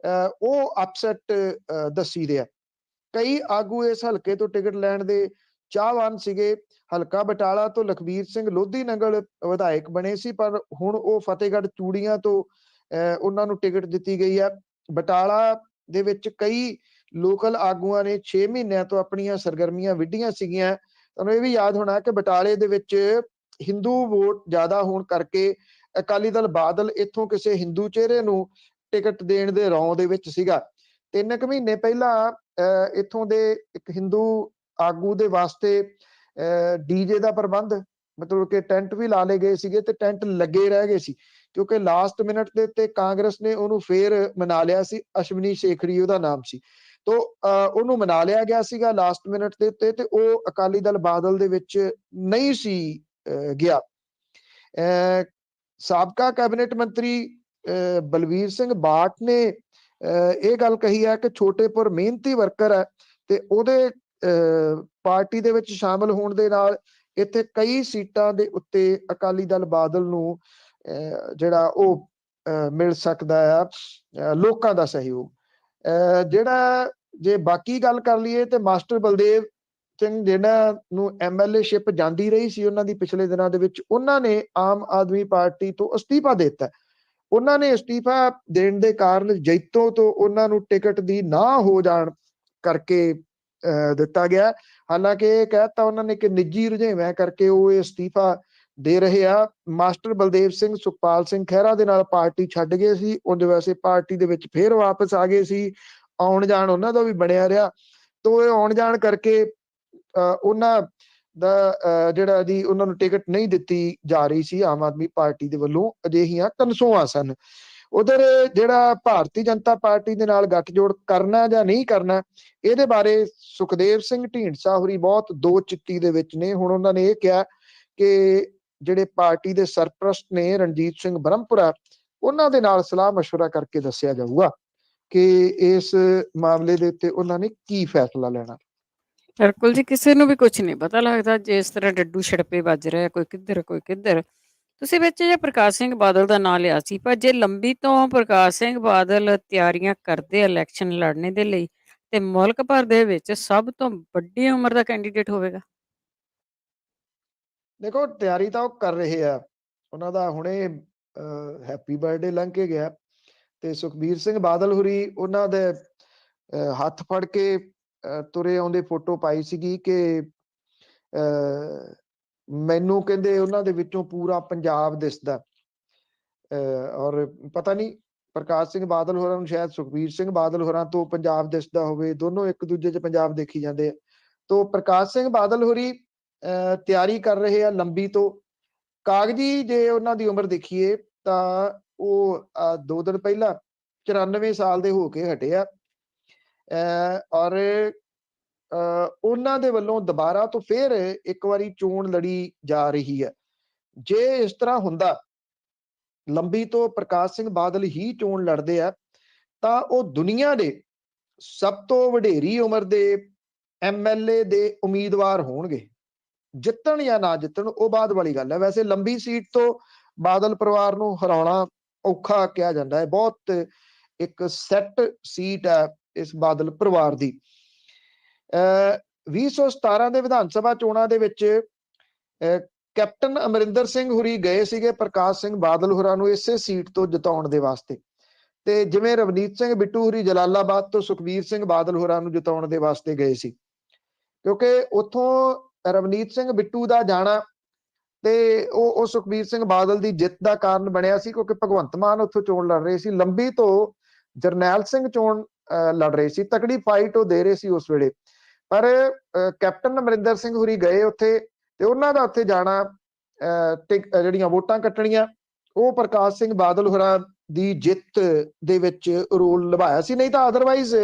ਉਹ ਅਪਸੈਟ ਦੱਸੀ ਦੇ ਆ। ਕਈ ਆਗੂ ਇਸ ਹਲਕੇ ਤੋਂ ਟਿਕਟ ਲੈਣ ਦੇ ਚਾਹਵਾਨ ਸੀਗੇ। ਹਲਕਾ ਬਟਾਲਾ ਤੋਂ ਲਖਬੀਰ ਸਿੰਘ ਲੋਧੀ ਨੰਗਲ ਵਿਧਾਇਕ ਬਣੇ ਸੀ, ਪਰ ਹੁਣ ਉਹ ਫਤਿਹਗੜ੍ਹ ਚੂੜੀਆਂ ਤੋਂ ਉਹਨਾਂ ਨੂੰ ਟਿਕਟ ਦਿੱਤੀ ਗਈ ਆ। ਬਟਾਲਾ ਦੇ ਵਿੱਚ ਕਈ ਲੋਕਲ ਆਗੂਆਂ ਨੇ 6 ਮਹੀਨਿਆਂ ਤੋਂ ਆਪਣੀਆਂ ਸਰਗਰਮੀਆਂ ਵਿੱਢੀਆਂ ਸੀਗੀਆਂ। ਤੁਹਾਨੂੰ ਇਹ ਵੀ ਯਾਦ ਹੋਣਾ ਕਿ ਬਟਾਲੇ ਦੇ ਵਿੱਚ ਹਿੰਦੂ ਵੋਟ ਜ਼ਿਆਦਾ ਹੋਣ ਕਰਕੇ ਅਕਾਲੀ ਦਲ ਬਾਦਲ ਇੱਥੋਂ ਕਿਸੇ ਹਿੰਦੂ ਚਿਹਰੇ ਨੂੰ ਟਿਕਟ ਦੇਣ ਦੇ ਰੌਂ ਦੇ ਵਿੱਚ ਸੀਗਾ। 3 ਕੁ ਮਹੀਨੇ ਪਹਿਲਾਂ ਇੱਥੋਂ ਦੇ ਇੱਕ ਹਿੰਦੂ ਆਗੂ ਦੇ ਵਾਸਤੇ ਡੀਜੇ ਦਾ ਪ੍ਰਬੰਧ, ਮਤਲਬ ਕਿ ਟੈਂਟ ਵੀ ਲਾ ਲਏ ਗਏ ਸੀਗੇ ਤੇ ਟੈਂਟ ਲੱਗੇ ਰਹਿ ਗਏ ਸੀ, ਕਿਉਂਕਿ ਲਾਸਟ ਮਿੰਟ ਦੇ ਉੱਤੇ ਕਾਂਗਰਸ ਨੇ ਉਹਨੂੰ ਫੇਰ ਮਨਾ ਲਿਆ ਸੀ। ਅਸ਼ਵਨੀ ਸ਼ੇਖਰੀ ਉਹਦਾ ਨਾਮ ਸੀ, ਤੋ ਉਹਨੂੰ ਮਨਾ ਲਿਆ ਗਿਆ ਸੀਗਾ ਲਾਸਟ ਮਿੰਟ ਦੇ ਉੱਤੇ, ਤੇ ਉਹ ਅਕਾਲੀ ਦਲ ਬਾਦਲ ਦੇ ਵਿੱਚ ਨਹੀਂ ਸੀ ਗਿਆ। ਸਾਬਕਾ ਕੈਬਨਿਟ ਮੰਤਰੀ ਬਲਵੀਰ ਸਿੰਘ ਬਾਠ ਨੇ ਇਹ ਗੱਲ ਕਹੀ ਹੈ ਕਿ ਛੋਟੇਪੁਰ ਮਿਹਨਤੀ ਵਰਕਰ ਹੈ ਤੇ ਉਹਦੇ ਪਾਰਟੀ ਦੇ ਵਿੱਚ ਸ਼ਾਮਲ ਹੋਣ ਦੇ ਨਾਲ ਇੱਥੇ ਕਈ ਸੀਟਾਂ ਦੇ ਉੱਤੇ ਅਕਾਲੀ ਦਲ ਬਾਦਲ ਨੂੰ ਜਿਹੜਾ ਉਹ ਮਿਲ ਸਕਦਾ ਆ ਲੋਕਾਂ ਦਾ ਸਹਿਯੋਗ। ਜਿਹੜਾ ਜੇ ਬਾਕੀ ਗੱਲ ਕਰ ਲਈਏ ਤੇ ਮਾਸਟਰ ਬਲਦੇਵ ਸਿੰਘ ਜਿਹਨਾਂ ਨੂੰ MLA ਸ਼ਿਪ ਜਾਂਦੀ ਰਹੀ ਸੀ ਉਹਨਾਂ ਦੀ ਪਿਛਲੇ ਦਿਨਾਂ ਦੇ ਵਿੱਚ, ਉਹਨਾਂ ਨੇ ਆਮ ਆਦਮੀ ਪਾਰਟੀ ਤੋਂ ਅਸਤੀਫਾ ਦੇ ਦਿੱਤਾ। ਉਹਨਾਂ ਨੇ ਅਸਤੀਫਾ ਦੇਣ ਦੇ ਕਾਰਨ ਜੈਤੋ ਤੋਂ ਉਹਨਾਂ ਨੂੰ ਟਿਕਟ ਦੀ ਨਾ ਹੋ ਜਾਣ ਕਰਕੇ ਦਿੱਤਾ ਗਿਆ। ਹਾਲਾਂਕਿ ਇਹ ਕਹਿਤਾ ਉਹਨਾਂ ਨੇ ਕਿ ਨਿੱਜੀ ਰੁਝੇਵਿਆਂ ਕਰਕੇ ਉਹ ਇਹ ਅਸਤੀਫਾ ਦੇ ਰਹੇ ਆ। ਮਾਸਟਰ ਬਲਦੇਵ ਸਿੰਘ ਸੁਖਪਾਲ ਸਿੰਘ ਖਹਿਰਾ ਦੇ ਨਾਲ ਪਾਰਟੀ ਛੱਡ ਗਏ ਸੀ, ਉਂਝ ਵੈਸੇ ਪਾਰਟੀ ਦੇ ਵਿੱਚ ਫੇਰ ਵਾਪਸ ਆ ਗਏ ਸੀ। ਆਉਣ ਜਾਣ ਉਹਨਾਂ ਦਾ ਵੀ ਬਣਿਆ ਰਿਹਾ। ਤੋ ਇਹ ਆਉਣ ਜਾਣ ਕਰਕੇ ਉਹਨਾਂ ਦਾ ਜਿਹੜਾ ਜੀ ਉਹਨਾਂ ਨੂੰ ਟਿਕਟ ਨਹੀਂ ਦਿੱਤੀ ਜਾ ਰਹੀ ਸੀ ਆਮ ਆਦਮੀ ਪਾਰਟੀ ਦੇ ਵੱਲੋਂ। ਅਜਿਹੀਆਂ ਕਨਸੋਆਂ ਸਨ। ਉਧਰ ਜਿਹੜਾ ਭਾਰਤੀ ਜਨਤਾ ਪਾਰਟੀ ਦੇ ਨਾਲ ਗੱਠਜੋੜ ਕਰਨਾ ਜਾਂ ਨਹੀਂ ਕਰਨਾ, ਇਹਦੇ ਬਾਰੇ ਸੁਖਦੇਵ ਸਿੰਘ ਢੀਂਡਸਾ ਹੋਰੀ ਬਹੁਤ ਦੋ ਚਿੱਤੀ ਦੇ ਵਿੱਚ ਨੇ। ਹੁਣ ਉਹਨਾਂ ਨੇ ਇਹ ਕਿਹਾ ਕਿ ਜਿਹੜੇ ਪਾਰਟੀ ਦੇ ਸਰਪ੍ਰਸਤ ਨੇ ਰਣਜੀਤ ਸਿੰਘ ਬ੍ਰਹਮਪੁਰਾ, ਉਹਨਾਂ ਦੇ ਨਾਲ ਸਲਾਹ ਮਸ਼ਵਰਾ ਕਰਕੇ ਦੱਸਿਆ ਜਾਊਗਾ ਕਿ ਇਸ ਮਾਮਲੇ ਦੇ ਉੱਤੇ ਉਹਨਾਂ ਨੇ ਕੀ ਫੈਸਲਾ ਲੈਣਾ। ਬਿਲਕੁਲ ਜੀ, ਕਿਸੇ ਨੂੰ ਵੀ ਕੁਝ ਨਹੀਂ ਪਤਾ ਲੱਗਦਾ ਜਿਸ ਤਰ੍ਹਾਂ ਡੱਡੂ ਛੜਪੇ ਵੱਜ ਰਿਹਾ, ਕੋਈ ਕਿੱਧਰ ਕੋਈ ਕਿੱਧਰ। ਤੁਸੀਂ ਵਿੱਚ ਜੇ ਪ੍ਰਕਾਸ਼ ਸਿੰਘ ਬਾਦਲ ਦਾ ਨਾਂ ਲਿਆ ਸੀ, ਪਰ ਜੇ ਲੰਬੀ ਤੋਂ ਪ੍ਰਕਾਸ਼ ਸਿੰਘ ਬਾਦਲ ਤਿਆਰੀਆਂ ਕਰਦੇ ਇਲੈਕਸ਼ਨ ਲੜਨੇ ਦੇ ਲਈ, ਤੇ ਮੁਲਕ ਭਰ ਦੇ ਵਿੱਚ ਸਭ ਤੋਂ ਵੱਡੀ ਉਮਰ ਦਾ ਕੈਂਡੀਡੇਟ ਹੋਵੇਗਾ। ਦੇਖੋ ਤਿਆਰੀ ਤਾਂ ਉਹ ਕਰ ਰਹੇ ਆ। ਉਹਨਾਂ ਦਾ ਹੁਣੇ ਹੈਪੀ ਬਰਥਡੇ ਲੰਘ ਕੇ ਗਿਆ ਤੇ ਸੁਖਬੀਰ ਸਿੰਘ ਬਾਦਲ ਹੋਰੀ ਉਹਨਾਂ ਦੇ ਹੱਥ ਫੜ ਕੇ ਤੁਰੇ ਆਉਂਦੇ ਫੋਟੋ ਪਾਈ ਸੀਗੀ ਕਿ ਮੈਨੂੰ ਕਹਿੰਦੇ ਉਹਨਾਂ ਦੇ ਵਿੱਚੋਂ ਪੂਰਾ ਪੰਜਾਬ ਦਿਸਦਾ। ਔਰ ਪਤਾ ਨਹੀਂ ਪ੍ਰਕਾਸ਼ ਸਿੰਘ ਬਾਦਲ ਹੋਰਾਂ ਨੂੰ ਸ਼ਾਇਦ ਸੁਖਬੀਰ ਸਿੰਘ ਬਾਦਲ ਹੋਰਾਂ ਤੋਂ ਪੰਜਾਬ ਦਿਸਦਾ ਹੋਵੇ। ਦੋਨੋਂ ਇੱਕ ਦੂਜੇ 'ਚ ਪੰਜਾਬ ਦੇਖੀ ਜਾਂਦੇ ਆ। ਤੋ ਪ੍ਰਕਾਸ਼ ਸਿੰਘ ਬਾਦਲ ਹੋਰੀ ਤਿਆਰੀ ਕਰ ਰਹੇ ਆ ਲੰਬੀ ਤੋਂ। ਕਾਗਜ਼ੀ ਜੇ ਉਹਨਾਂ ਦੀ ਉਮਰ ਦੇਖੀਏ ਤਾਂ ਉਹ 2 ਦਿਨ ਪਹਿਲਾਂ 94 ਸਾਲ ਦੇ ਹੋ ਕੇ ਹਟੇ ਆ। ਔਰ ਉਹਨਾਂ ਦੇ ਵੱਲੋਂ ਦੁਬਾਰਾ ਤੋਂ ਫਿਰ ਇੱਕ ਵਾਰੀ ਚੋਣ ਲੜੀ ਜਾ ਰਹੀ ਹੈ। ਜੇ ਇਸ ਤਰ੍ਹਾਂ ਹੁੰਦਾ, ਲੰਬੀ ਤੋਂ ਪ੍ਰਕਾਸ਼ ਸਿੰਘ ਬਾਦਲ ਹੀ ਚੋਣ ਲੜਦੇ ਆ, ਤਾਂ ਉਹ ਦੁਨੀਆ ਦੇ ਸਭ ਤੋਂ ਵਡੇਰੀ ਉਮਰ ਦੇ MLA ਦੇ ਉਮੀਦਵਾਰ ਹੋਣਗੇ। ਜਿੱਤਣ ਜਾਂ ਨਾ ਜਿੱਤਣ ਉਹ ਬਾਅਦ ਵਾਲੀ ਗੱਲ ਹੈ। ਵੈਸੇ ਲੰਬੀ ਸੀਟ ਤੋਂ ਬਾਦਲ ਪਰਿਵਾਰ ਨੂੰ ਹਰਾਉਣਾ ਔਖਾ ਕਿਹਾ ਜਾਂਦਾ ਹੈ। ਬਹੁਤ ਇੱਕ ਸੈੱਟ ਸੀਟ ਹੈ ਇਸ ਬਾਦਲ ਪਰਿਵਾਰ ਦੀ। 2017 ਦੇ ਵਿਧਾਨ ਸਭਾ ਚੋਣਾਂ ਦੇ ਵਿੱਚ ਕੈਪਟਨ ਅਮਰਿੰਦਰ ਸਿੰਘ ਹੋਰੀ ਗਏ ਸੀਗੇ ਪ੍ਰਕਾਸ਼ ਸਿੰਘ ਬਾਦਲ ਹੋਰਾਂ ਨੂੰ ਇਸੇ ਸੀਟ ਤੋਂ ਜਿਤਾਉਣ ਦੇ ਵਾਸਤੇ। ਤੇ ਜਿਵੇਂ ਰਵਨੀਤ ਸਿੰਘ ਬਿੱਟੂ ਹੋਰੀ ਜਲਾਲਾਬਾਦ ਤੋਂ ਸੁਖਬੀਰ ਸਿੰਘ ਬਾਦਲ ਹੋਰਾਂ ਨੂੰ ਜਿਤਾਉਣ ਦੇ ਵਾਸਤੇ ਗਏ ਸੀ, ਕਿਉਂਕਿ ਉੱਥੋਂ ਰਵਨੀਤ ਸਿੰਘ ਬਿੱਟੂ ਦਾ ਜਾਣਾ ਤੇ ਉਹ ਸੁਖਬੀਰ ਸਿੰਘ ਬਾਦਲ ਦੀ ਜਿੱਤ ਦਾ ਕਾਰਨ ਬਣਿਆ ਸੀ, ਕਿਉਂਕਿ ਭਗਵੰਤ ਮਾਨ ਉੱਥੋਂ ਚੋਣ ਲੜ ਰਹੇ ਸੀ। ਲੰਬੀ ਤੋਂ ਜਰਨੈਲ ਸਿੰਘ ਚੋਣ ਲੜ ਰਹੇ ਸੀ। ਤਕੜੀ ਫਾਈਟ ਉਹ ਦੇ ਰਹੇ ਸੀ ਉਸ ਵੇਲੇ। ਪਰ ਕੈਪਟਨ ਅਮਰਿੰਦਰ ਸਿੰਘ ਹੋਰੀ ਗਏ ਉੱਥੇ ਤੇ ਉਹਨਾਂ ਦਾ ਉੱਥੇ ਜਾਣਾ, ਜਿਹੜੀਆਂ ਵੋਟਾਂ ਕੱਟਣੀਆਂ, ਉਹ ਪ੍ਰਕਾਸ਼ ਸਿੰਘ ਬਾਦਲ ਹੋਰਾਂ ਦੀ ਜਿੱਤ ਦੇ ਵਿੱਚ ਰੋਲ ਨਿਭਾਇਆ ਸੀ। ਨਹੀਂ ਤਾਂ ਅਦਰਵਾਈਜ਼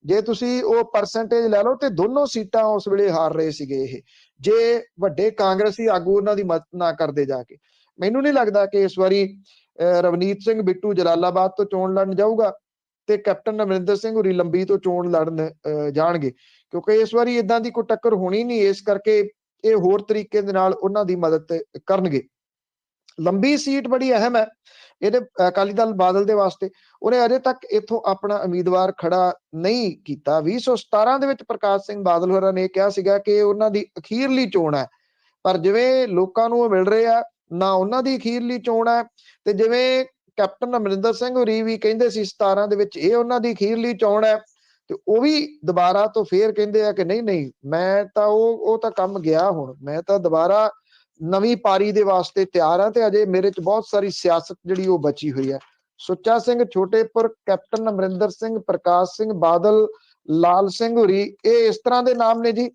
ਜੇ ਤੁਸੀਂ ਉਹ ਪਰਸੈਂਟੇਜ ਲੈ ਲਓ ਤੇ ਦੋਨੋਂ ਸੀਟਾਂ ਉਸ ਵੇਲੇ ਹਾਰ ਰਹੇ ਸੀਗੇ ਇਹ, ਜੇ ਵੱਡੇ ਕਾਂਗਰਸੀ ਆਗੂ ਉਹਨਾਂ ਦੀ ਮਦਦ ਨਾ ਕਰਦੇ ਜਾ ਕੇ। ਮੈਨੂੰ ਨਹੀਂ ਲੱਗਦਾ ਕਿ ਇਸ ਵਾਰੀ ਰਵਨੀਤ ਸਿੰਘ ਬਿੱਟੂ ਜਲਾਲਾਬਾਦ ਤੋਂ ਚੋਣ ਲੜਨ ਜਾਊਗਾ ਤੇ ਕੈਪਟਨ ਅਮਰਿੰਦਰ ਸਿੰਘ ਹੋਰੀ ਲੰਬੀ ਤੋਂ ਚੋਣ ਲੜਨ ਜਾਣਗੇ, ਕਿਉਂਕਿ ਇਸ ਵਾਰੀ ਇਦਾਂ ਦੀ ਕੋਈ ਟੱਕਰ ਹੋਣੀ ਨਹੀਂ। ਇਸ ਕਰਕੇ ਇਹ ਹੋਰ ਤਰੀਕੇ ਦੇ ਨਾਲ ਉਹਨਾਂ ਦੀ ਮਦਦ ਕਰਨਗੇ। ਲੰਬੀ ਸੀਟ ਬੜੀ ਅਹਿਮ ਹੈ ਇਹਦੇ ਅਕਾਲੀ ਦਲ ਬਾਦਲ ਦੇ ਵਾਸਤੇ। ਉਹਨੇ ਅਜੇ ਤੱਕ ਇੱਥੋਂ ਆਪਣਾ ਉਮੀਦਵਾਰ ਖੜਾ ਨਹੀਂ ਕੀਤਾ। 2017 ਦੇ ਵਿੱਚ ਪ੍ਰਕਾਸ਼ ਸਿੰਘ ਬਾਦਲ ਹੋਰਾਂ ਨੇ ਕਿਹਾ ਸੀਗਾ ਕਿ ਉਹਨਾਂ ਦੀ ਅਖੀਰਲੀ ਚੋਣ ਹੈ, ਪਰ ਜਿਵੇਂ ਲੋਕਾਂ ਨੂੰ ਉਹ ਮਿਲ ਰਹੇ ਆ, ਨਾ ਉਹਨਾਂ ਦੀ ਅਖੀਰਲੀ ਚੋਣ ਹੈ ਤੇ ਜਿਵੇਂ ਕੈਪਟਨ ਅਮਰਿੰਦਰ ਸਿੰਘ ਹੋਰੀ ਵੀ ਕਹਿੰਦੇ ਸੀ 17 ਦੇ ਵਿੱਚ ਇਹ ਉਹਨਾਂ ਦੀ ਅਖੀਰਲੀ ਚੋਣ ਹੈ, ਤੇ ਉਹ ਵੀ ਦੁਬਾਰਾ ਤੋਂ ਫੇਰ ਕਹਿੰਦੇ ਆ ਕਿ ਨਹੀਂ ਨਹੀਂ ਮੈਂ ਤਾਂ ਉਹ ਤਾਂ ਕੰਮ ਗਿਆ, ਹੁਣ ਮੈਂ ਤਾਂ ਦੁਬਾਰਾ ਨਵੀਂ ਪਾਰੀ ਦੇ ਵਾਸਤੇ ਤਿਆਰ ਆ ਤੇ ਅਜੇ ਮੇਰੇ ਚ ਬਹੁਤ ਸਾਰੀ ਸਿਆਸਤ ਜਿਹੜੀ ਉਹ ਬਚੀ ਹੋਈ ਹੈ। ਸੁੱਚਾ ਸਿੰਘ ਛੋਟੇਪੁਰ, ਕੈਪਟਨ ਅਮਰਿੰਦਰ ਸਿੰਘ, ਪ੍ਰਕਾਸ਼ ਸਿੰਘ ਬਾਦਲ, ਲਾਲ ਸਿੰਘ ਹੋਰੀ, ਇਹ ਇਸ ਤਰ੍ਹਾਂ ਦੇ ਨਾਮ ਨੇ ਜੀ।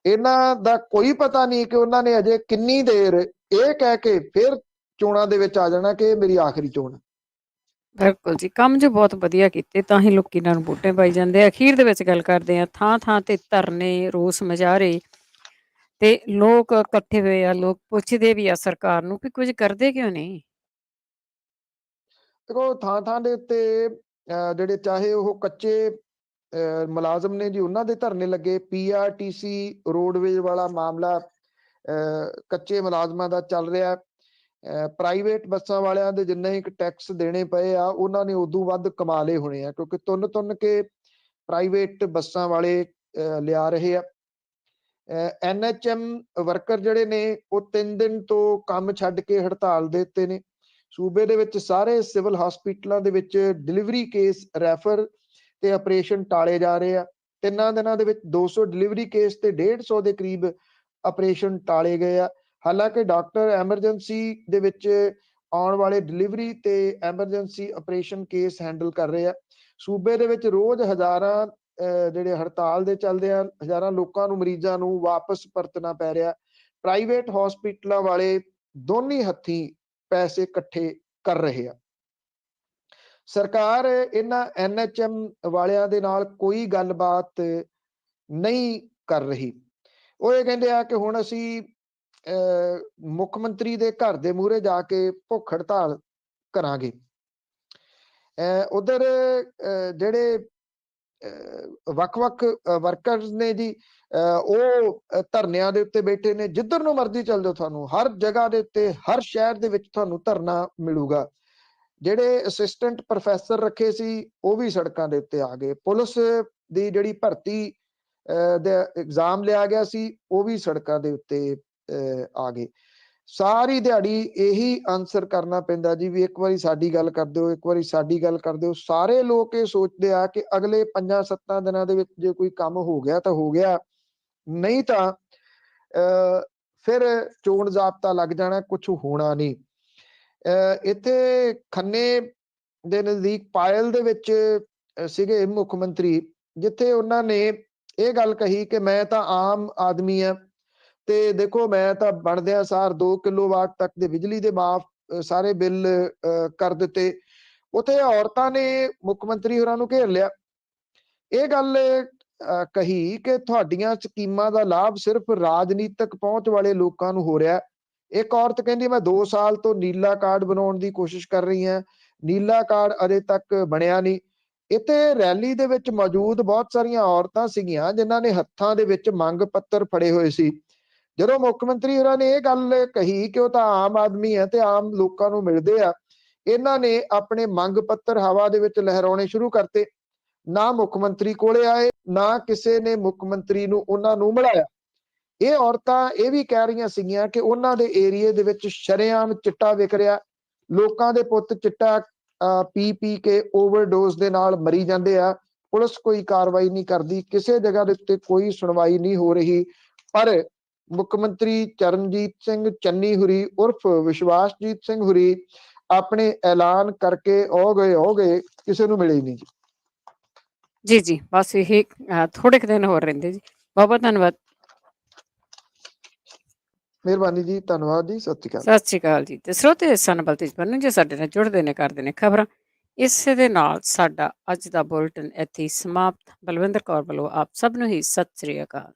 ਇਹਨਾਂ ਦਾ ਕੋਈ ਪਤਾ ਨਹੀਂ ਕਿ ਉਹਨਾਂ ਨੇ ਅਜੇ ਕਿੰਨੀ ਦੇਰ ਇਹ ਕਹਿ ਕੇ ਫਿਰ ਚੋਣਾਂ ਦੇ ਵਿੱਚ ਆ ਜਾਣਾ ਕਿ ਇਹ ਮੇਰੀ ਆਖਰੀ ਚੋਣ ਹੈ। ਬਿਲਕੁਲ ਜੀ, ਕੰਮ ਜੋ ਬਹੁਤ ਵਧੀਆ ਕੀਤੇ ਤਾਂ ਹੀ ਲੋਕੀ ਇਹਨਾਂ ਨੂੰ ਵੋਟਾਂ ਪਾਈ ਜਾਂਦੇ ਆ। ਅਖੀਰ ਦੇ ਵਿੱਚ ਗੱਲ ਕਰਦੇ ਆ, ਥਾਂ ਥਾਂ ਤੇ ਧਰਨੇ, ਰੋਸ ਮੁਜ਼ਾਹਰੇ ਤੇ ਲੋਕ ਇਕੱਠੇ ਹੋਏ ਆ। ਲੋਕ ਪੁੱਛਦੇ ਵੀ ਆ ਸਰਕਾਰ ਨੂੰ ਕਿ ਕੁਝ ਕਰਦੇ ਕਿਉਂ ਨਹੀਂ। ਦੇਖੋ ਥਾਂ ਥਾਂ ਦੇ ਉੱਤੇ ਜਿਹੜੇ ਚਾਹੇ ਉਹ ਕੱਚੇ ਮੁਲਾਜ਼ਮ ਨੇ ਜੀ, ਉਹਨਾਂ ਦੇ ਧਰਨੇ ਲੱਗੇ। PRTC ਰੋਡਵੇਜ਼ ਵਾਲਾ ਮਾਮਲਾ ਕੱਚੇ ਮੁਲਾਜ਼ਮਾਂ ਦਾ ਚੱਲ ਰਿਹਾ। ਪ੍ਰਾਈਵੇਟ ਬੱਸਾਂ ਵਾਲਿਆਂ ਦੇ ਜਿੰਨੇ ਇੱਕ ਟੈਕਸ ਦੇਣੇ ਪਏ ਆ, ਉਹਨਾਂ ਨੇ ਉਦੋਂ ਵੱਧ ਕਮਾ ਲਏ ਹੋਣੇ ਆ, ਕਿਉਂਕਿ ਤੁੰਨ ਤੁੰਨ ਕੇ ਪ੍ਰਾਈਵੇਟ ਬੱਸਾਂ ਵਾਲੇ ਲਿਆ ਰਹੇ ਆ। NHM ਵਰਕਰ ਜਿਹੜੇ ਨੇ ਉਹ 3 ਦਿਨ ਤੋਂ ਕੰਮ ਛੱਡ ਕੇ ਹੜਤਾਲ ਦੇ ਉੱਤੇ ਨੇ। ਸੂਬੇ ਦੇ ਵਿੱਚ ਸਾਰੇ ਸਿਵਲ ਹਸਪੀਟਲਾਂ ਦੇ ਵਿੱਚ ਡਿਲੀਵਰੀ ਕੇਸ ਰੈਫਰ ਤੇ ਆਪਰੇਸ਼ਨ ਟਾਲੇ ਜਾ ਰਹੇ ਆ। 3 ਦਿਨਾਂ ਦੇ ਵਿੱਚ 200 ਡਿਲੀਵਰੀ ਕੇਸ ਤੇ 150 ਦੇ ਕਰੀਬ ਆਪਰੇਸ਼ਨ ਟਾਲੇ ਗਏ ਆ। ਹਾਲਾਂਕਿ ਡਾਕਟਰ ਐਮਰਜੈਂਸੀ ਦੇ ਵਿੱਚ ਆਉਣ ਵਾਲੇ ਡਿਲੀਵਰੀ ਤੇ ਐਮਰਜੈਂਸੀ ਆਪਰੇਸ਼ਨ ਕੇਸ ਹੈਂਡਲ ਕਰ ਰਹੇ ਆ। ਸੂਬੇ ਦੇ ਵਿੱਚ ਰੋਜ਼ ਹਜ਼ਾਰਾਂ ਜਿਹੜੇ ਹੜਤਾਲ ਦੇ ਚੱਲਦੇ ਆ, ਹਜ਼ਾਰਾਂ ਲੋਕਾਂ ਨੂੰ, ਮਰੀਜ਼ਾਂ ਨੂੰ ਵਾਪਸ ਪਰਤਣਾ ਪੈ ਰਿਹਾ। ਪ੍ਰਾਈਵੇਟ ਹਸਪੀਟਲਾਂ ਵਾਲੇ ਦੋਨੀ ਹੱਥੀਂ ਪੈਸੇ ਇਕੱਠੇ ਕਰ ਰਹੇ ਆ। ਸਰਕਾਰ ਇਹਨਾਂ NHM ਵਾਲਿਆਂ ਦੇ ਨਾਲ ਕੋਈ ਗੱਲਬਾਤ ਨਹੀਂ ਕਰ ਰਹੀ। ਉਹ ਇਹ ਕਹਿੰਦੇ ਆ ਕਿ ਹੁਣ ਅਸੀਂ ਮੁੱਖ ਮੰਤਰੀ ਦੇ ਘਰ ਦੇ ਮੂਹਰੇ ਜਾ ਕੇ ਭੁੱਖ ਹੜਤਾਲ ਕਰਾਂਗੇ। ਉਧਰ ਜਿਹੜੇ ਵੱਖ-ਵੱਖ ਵਰਕਰਸ ਨੇ ਜੀ, ਉਹ ਧਰਨਿਆਂ ਦੇ ਉੱਤੇ ਬੈਠੇ ਨੇ। ਜਿੱਧਰ ਨੂੰ ਮਰਜ਼ੀ ਚੱਲ ਜਾਓ, ਤੁਹਾਨੂੰ ਹਰ ਜਗ੍ਹਾ ਦੇ ਉੱਤੇ, ਹਰ ਸ਼ਹਿਰ ਦੇ ਵਿੱਚ ਤੁਹਾਨੂੰ ਧਰਨਾ ਮਿਲੂਗਾ। ਜਿਹੜੇ ਅਸਿਸਟੈਂਟ ਪ੍ਰੋਫੈਸਰ ਰੱਖੇ ਸੀ ਉਹ ਵੀ ਸੜਕਾਂ ਦੇ ਉੱਤੇ ਆ ਗਏ। ਪੁਲਿਸ ਦੀ ਜਿਹੜੀ ਭਰਤੀ ਦਾ ਐਗਜ਼ਾਮ ਲਿਆ ਗਿਆ ਸੀ ਉਹ ਵੀ ਸੜਕਾਂ ਦੇ ਉੱਤੇ ਆ ਗਏ। ਸਾਰੀ ਦਿਹਾੜੀ ਇਹੀ ਆਨਸਰ ਕਰਨਾ ਪੈਂਦਾ ਜੀ ਵੀ ਇੱਕ ਵਾਰੀ ਸਾਡੀ ਗੱਲ ਕਰ ਦਿਓ, ਇੱਕ ਵਾਰੀ ਸਾਡੀ ਗੱਲ ਕਰ ਦਿਓ। ਸਾਰੇ ਲੋਕ ਇਹ ਸੋਚਦੇ ਆ ਕਿ ਅਗਲੇ 5-7 ਦਿਨਾਂ ਦੇ ਵਿੱਚ ਜੇ ਕੋਈ ਕੰਮ ਹੋ ਗਿਆ ਤਾਂ ਹੋ ਗਿਆ, ਨਹੀਂ ਤਾਂ ਫਿਰ ਚੋਣ ਜ਼ਾਬਤਾ ਲੱਗ ਜਾਣਾ, ਕੁਝ ਹੋਣਾ ਨਹੀਂ। ਇੱਥੇ ਖੰਨੇ ਦੇ ਨਜ਼ਦੀਕ ਪਾਇਲ ਦੇ ਵਿੱਚ ਸੀਗੇ ਮੁੱਖ ਮੰਤਰੀ, ਜਿੱਥੇ ਉਹਨਾਂ ਨੇ ਇਹ ਗੱਲ ਕਹੀ ਕਿ ਮੈਂ ਤਾਂ ਆਮ ਆਦਮੀ ਆ ਤੇ ਦੇਖੋ ਮੈਂ ਤਾਂ ਬਣਦਿਆਂ ਸਾਰ 2 ਕਿਲੋਵਾਟ ਤੱਕ ਦੇ ਬਿਜਲੀ ਦੇ ਮਾਫ ਸਾਰੇ ਬਿੱਲ ਕਰ ਦਿੱਤੇ। ਉੱਥੇ ਔਰਤਾਂ ਨੇ ਮੁੱਖ ਮੰਤਰੀ ਹੋਰਾਂ ਨੂੰ ਘੇਰ ਲਿਆ। ਇਹ ਗੱਲ ਕਹੀ ਕਿ ਤੁਹਾਡੀਆਂ ਸਕੀਮਾਂ ਦਾ ਲਾਭ ਸਿਰਫ ਰਾਜਨੀਤਿਕ ਪਹੁੰਚ ਵਾਲੇ ਲੋਕਾਂ ਨੂੰ ਹੋ ਰਿਹਾ। ਇੱਕ ਔਰਤ ਕਹਿੰਦੀ ਮੈਂ 2 ਸਾਲ ਤੋਂ ਨੀਲਾ ਕਾਰਡ ਬਣਾਉਣ ਦੀ ਕੋਸ਼ਿਸ਼ ਕਰ ਰਹੀ ਹਾਂ, ਨੀਲਾ ਕਾਰਡ ਅਜੇ ਤੱਕ ਬਣਿਆ ਨਹੀਂ। ਇੱਥੇ ਰੈਲੀ ਦੇ ਵਿੱਚ ਮੌਜੂਦ ਬਹੁਤ ਸਾਰੀਆਂ ਔਰਤਾਂ ਸੀਗੀਆਂ ਜਿਨ੍ਹਾਂ ਨੇ ਹੱਥਾਂ ਦੇ ਵਿੱਚ ਮੰਗ ਪੱਤਰ ਫੜੇ ਹੋਏ ਸੀ। ਜਦੋਂ ਮੁੱਖ ਮੰਤਰੀ ਹੋਰਾਂ ਨੇ ਇਹ ਗੱਲ ਕਹੀ ਕਿ ਉਹ ਤਾਂ ਆਮ ਆਦਮੀ ਹੈ ਤੇ ਆਮ ਲੋਕਾਂ ਨੂੰ ਮਿਲਦੇ ਆ, ਇਹਨਾਂ ਨੇ ਆਪਣੇ ਮੰਗ ਪੱਤਰ ਹਵਾ ਦੇ ਵਿੱਚ ਲਹਿਰਾਉਣੇ ਸ਼ੁਰੂ ਕਰਤੇ। ਨਾ ਮੁੱਖ ਮੰਤਰੀ ਕੋਲੇ ਆਏ, ਨਾ ਕਿਸੇ ਨੇ ਮੁੱਖ ਮੰਤਰੀ ਨੂੰ ਉਹਨਾਂ ਨੂੰ ਮਿਲਾਇਆ। ਇਹ ਔਰਤਾਂ ਇਹ ਵੀ ਕਹਿ ਰਹੀਆਂ ਸੀਗੀਆਂ ਕਿ ਉਹਨਾਂ ਦੇ ਏਰੀਏ ਦੇ ਵਿੱਚ ਸ਼ਰੇਆਮ ਚਿੱਟਾ ਵਿਕ ਰਿਹਾ, ਲੋਕਾਂ ਦੇ ਪੁੱਤ ਚਿੱਟਾ ਪੀ ਕੇ ਓਵਰਡੋਜ਼ ਦੇ ਨਾਲ ਮਰੀ ਜਾਂਦੇ ਆ। ਪੁਲਿਸ ਕੋਈ ਕਾਰਵਾਈ ਨਹੀਂ ਕਰਦੀ, ਕਿਸੇ ਜਗ੍ਹਾ ਦੇ ਉੱਤੇ ਕੋਈ ਸੁਣਵਾਈ ਨਹੀਂ ਹੋ ਰਹੀ। ਪਰ ਮੁੱਖ ਮੰਤਰੀ ਚਰਨਜੀਤ ਸਿੰਘ ਚੰਨੀ ਹੁਰੀ ਉਰਫ ਵਿਸ਼ਵਾਸਜੀਤ ਸਿੰਘ ਹੁਰੀ ਆਪਣੇ ਐਲਾਨ ਕਰਕੇ ਹੋ ਗਏ, ਕਿਸੇ ਨੂੰ ਮਿਲੇ ਹੀ ਨਹੀਂ ਜੀ। ਜੀ ਬਸ ਇਹ ਥੋੜੇ ਕੁ ਦਿਨ ਹੋਰ ਰਹਿੰਦੇ ਜੀ। ਬਹੁਤ ਬਹੁਤ ਧੰਨਵਾਦ। ਮਿਹਰਬਾਨੀ ਜੀ, ਧੰਨਵਾਦ ਜੀ, ਸਤਿ ਸ਼੍ਰੀ ਅਕਾਲ। ਸਤਿ ਸ਼੍ਰੀ ਅਕਾਲ ਜੀ। ਤੇ ਸਰੋਤੇ ਸਨ ਬਲਤੇਜ ਪੰਨੂ ਜੀ ਸਾਡੇ ਨਾਲ ਜੁੜਦੇ ਨੇ, ਕਰਦੇ ਨੇ ਖਬਰਾਂ। ਇਸੇ ਦੇ ਨਾਲ ਸਾਡਾ ਅੱਜ ਦਾ ਬੁਲਟਨ ਇੱਥੇ ਹੀ ਸਮਾਪਤ। ਬਲਵਿੰਦਰ ਕੌਰ ਵੱਲੋਂ ਆਪ ਸਭ ਨੂੰ ਹੀ ਸਤਿ ਸ਼੍ਰੀ ਅਕਾਲ।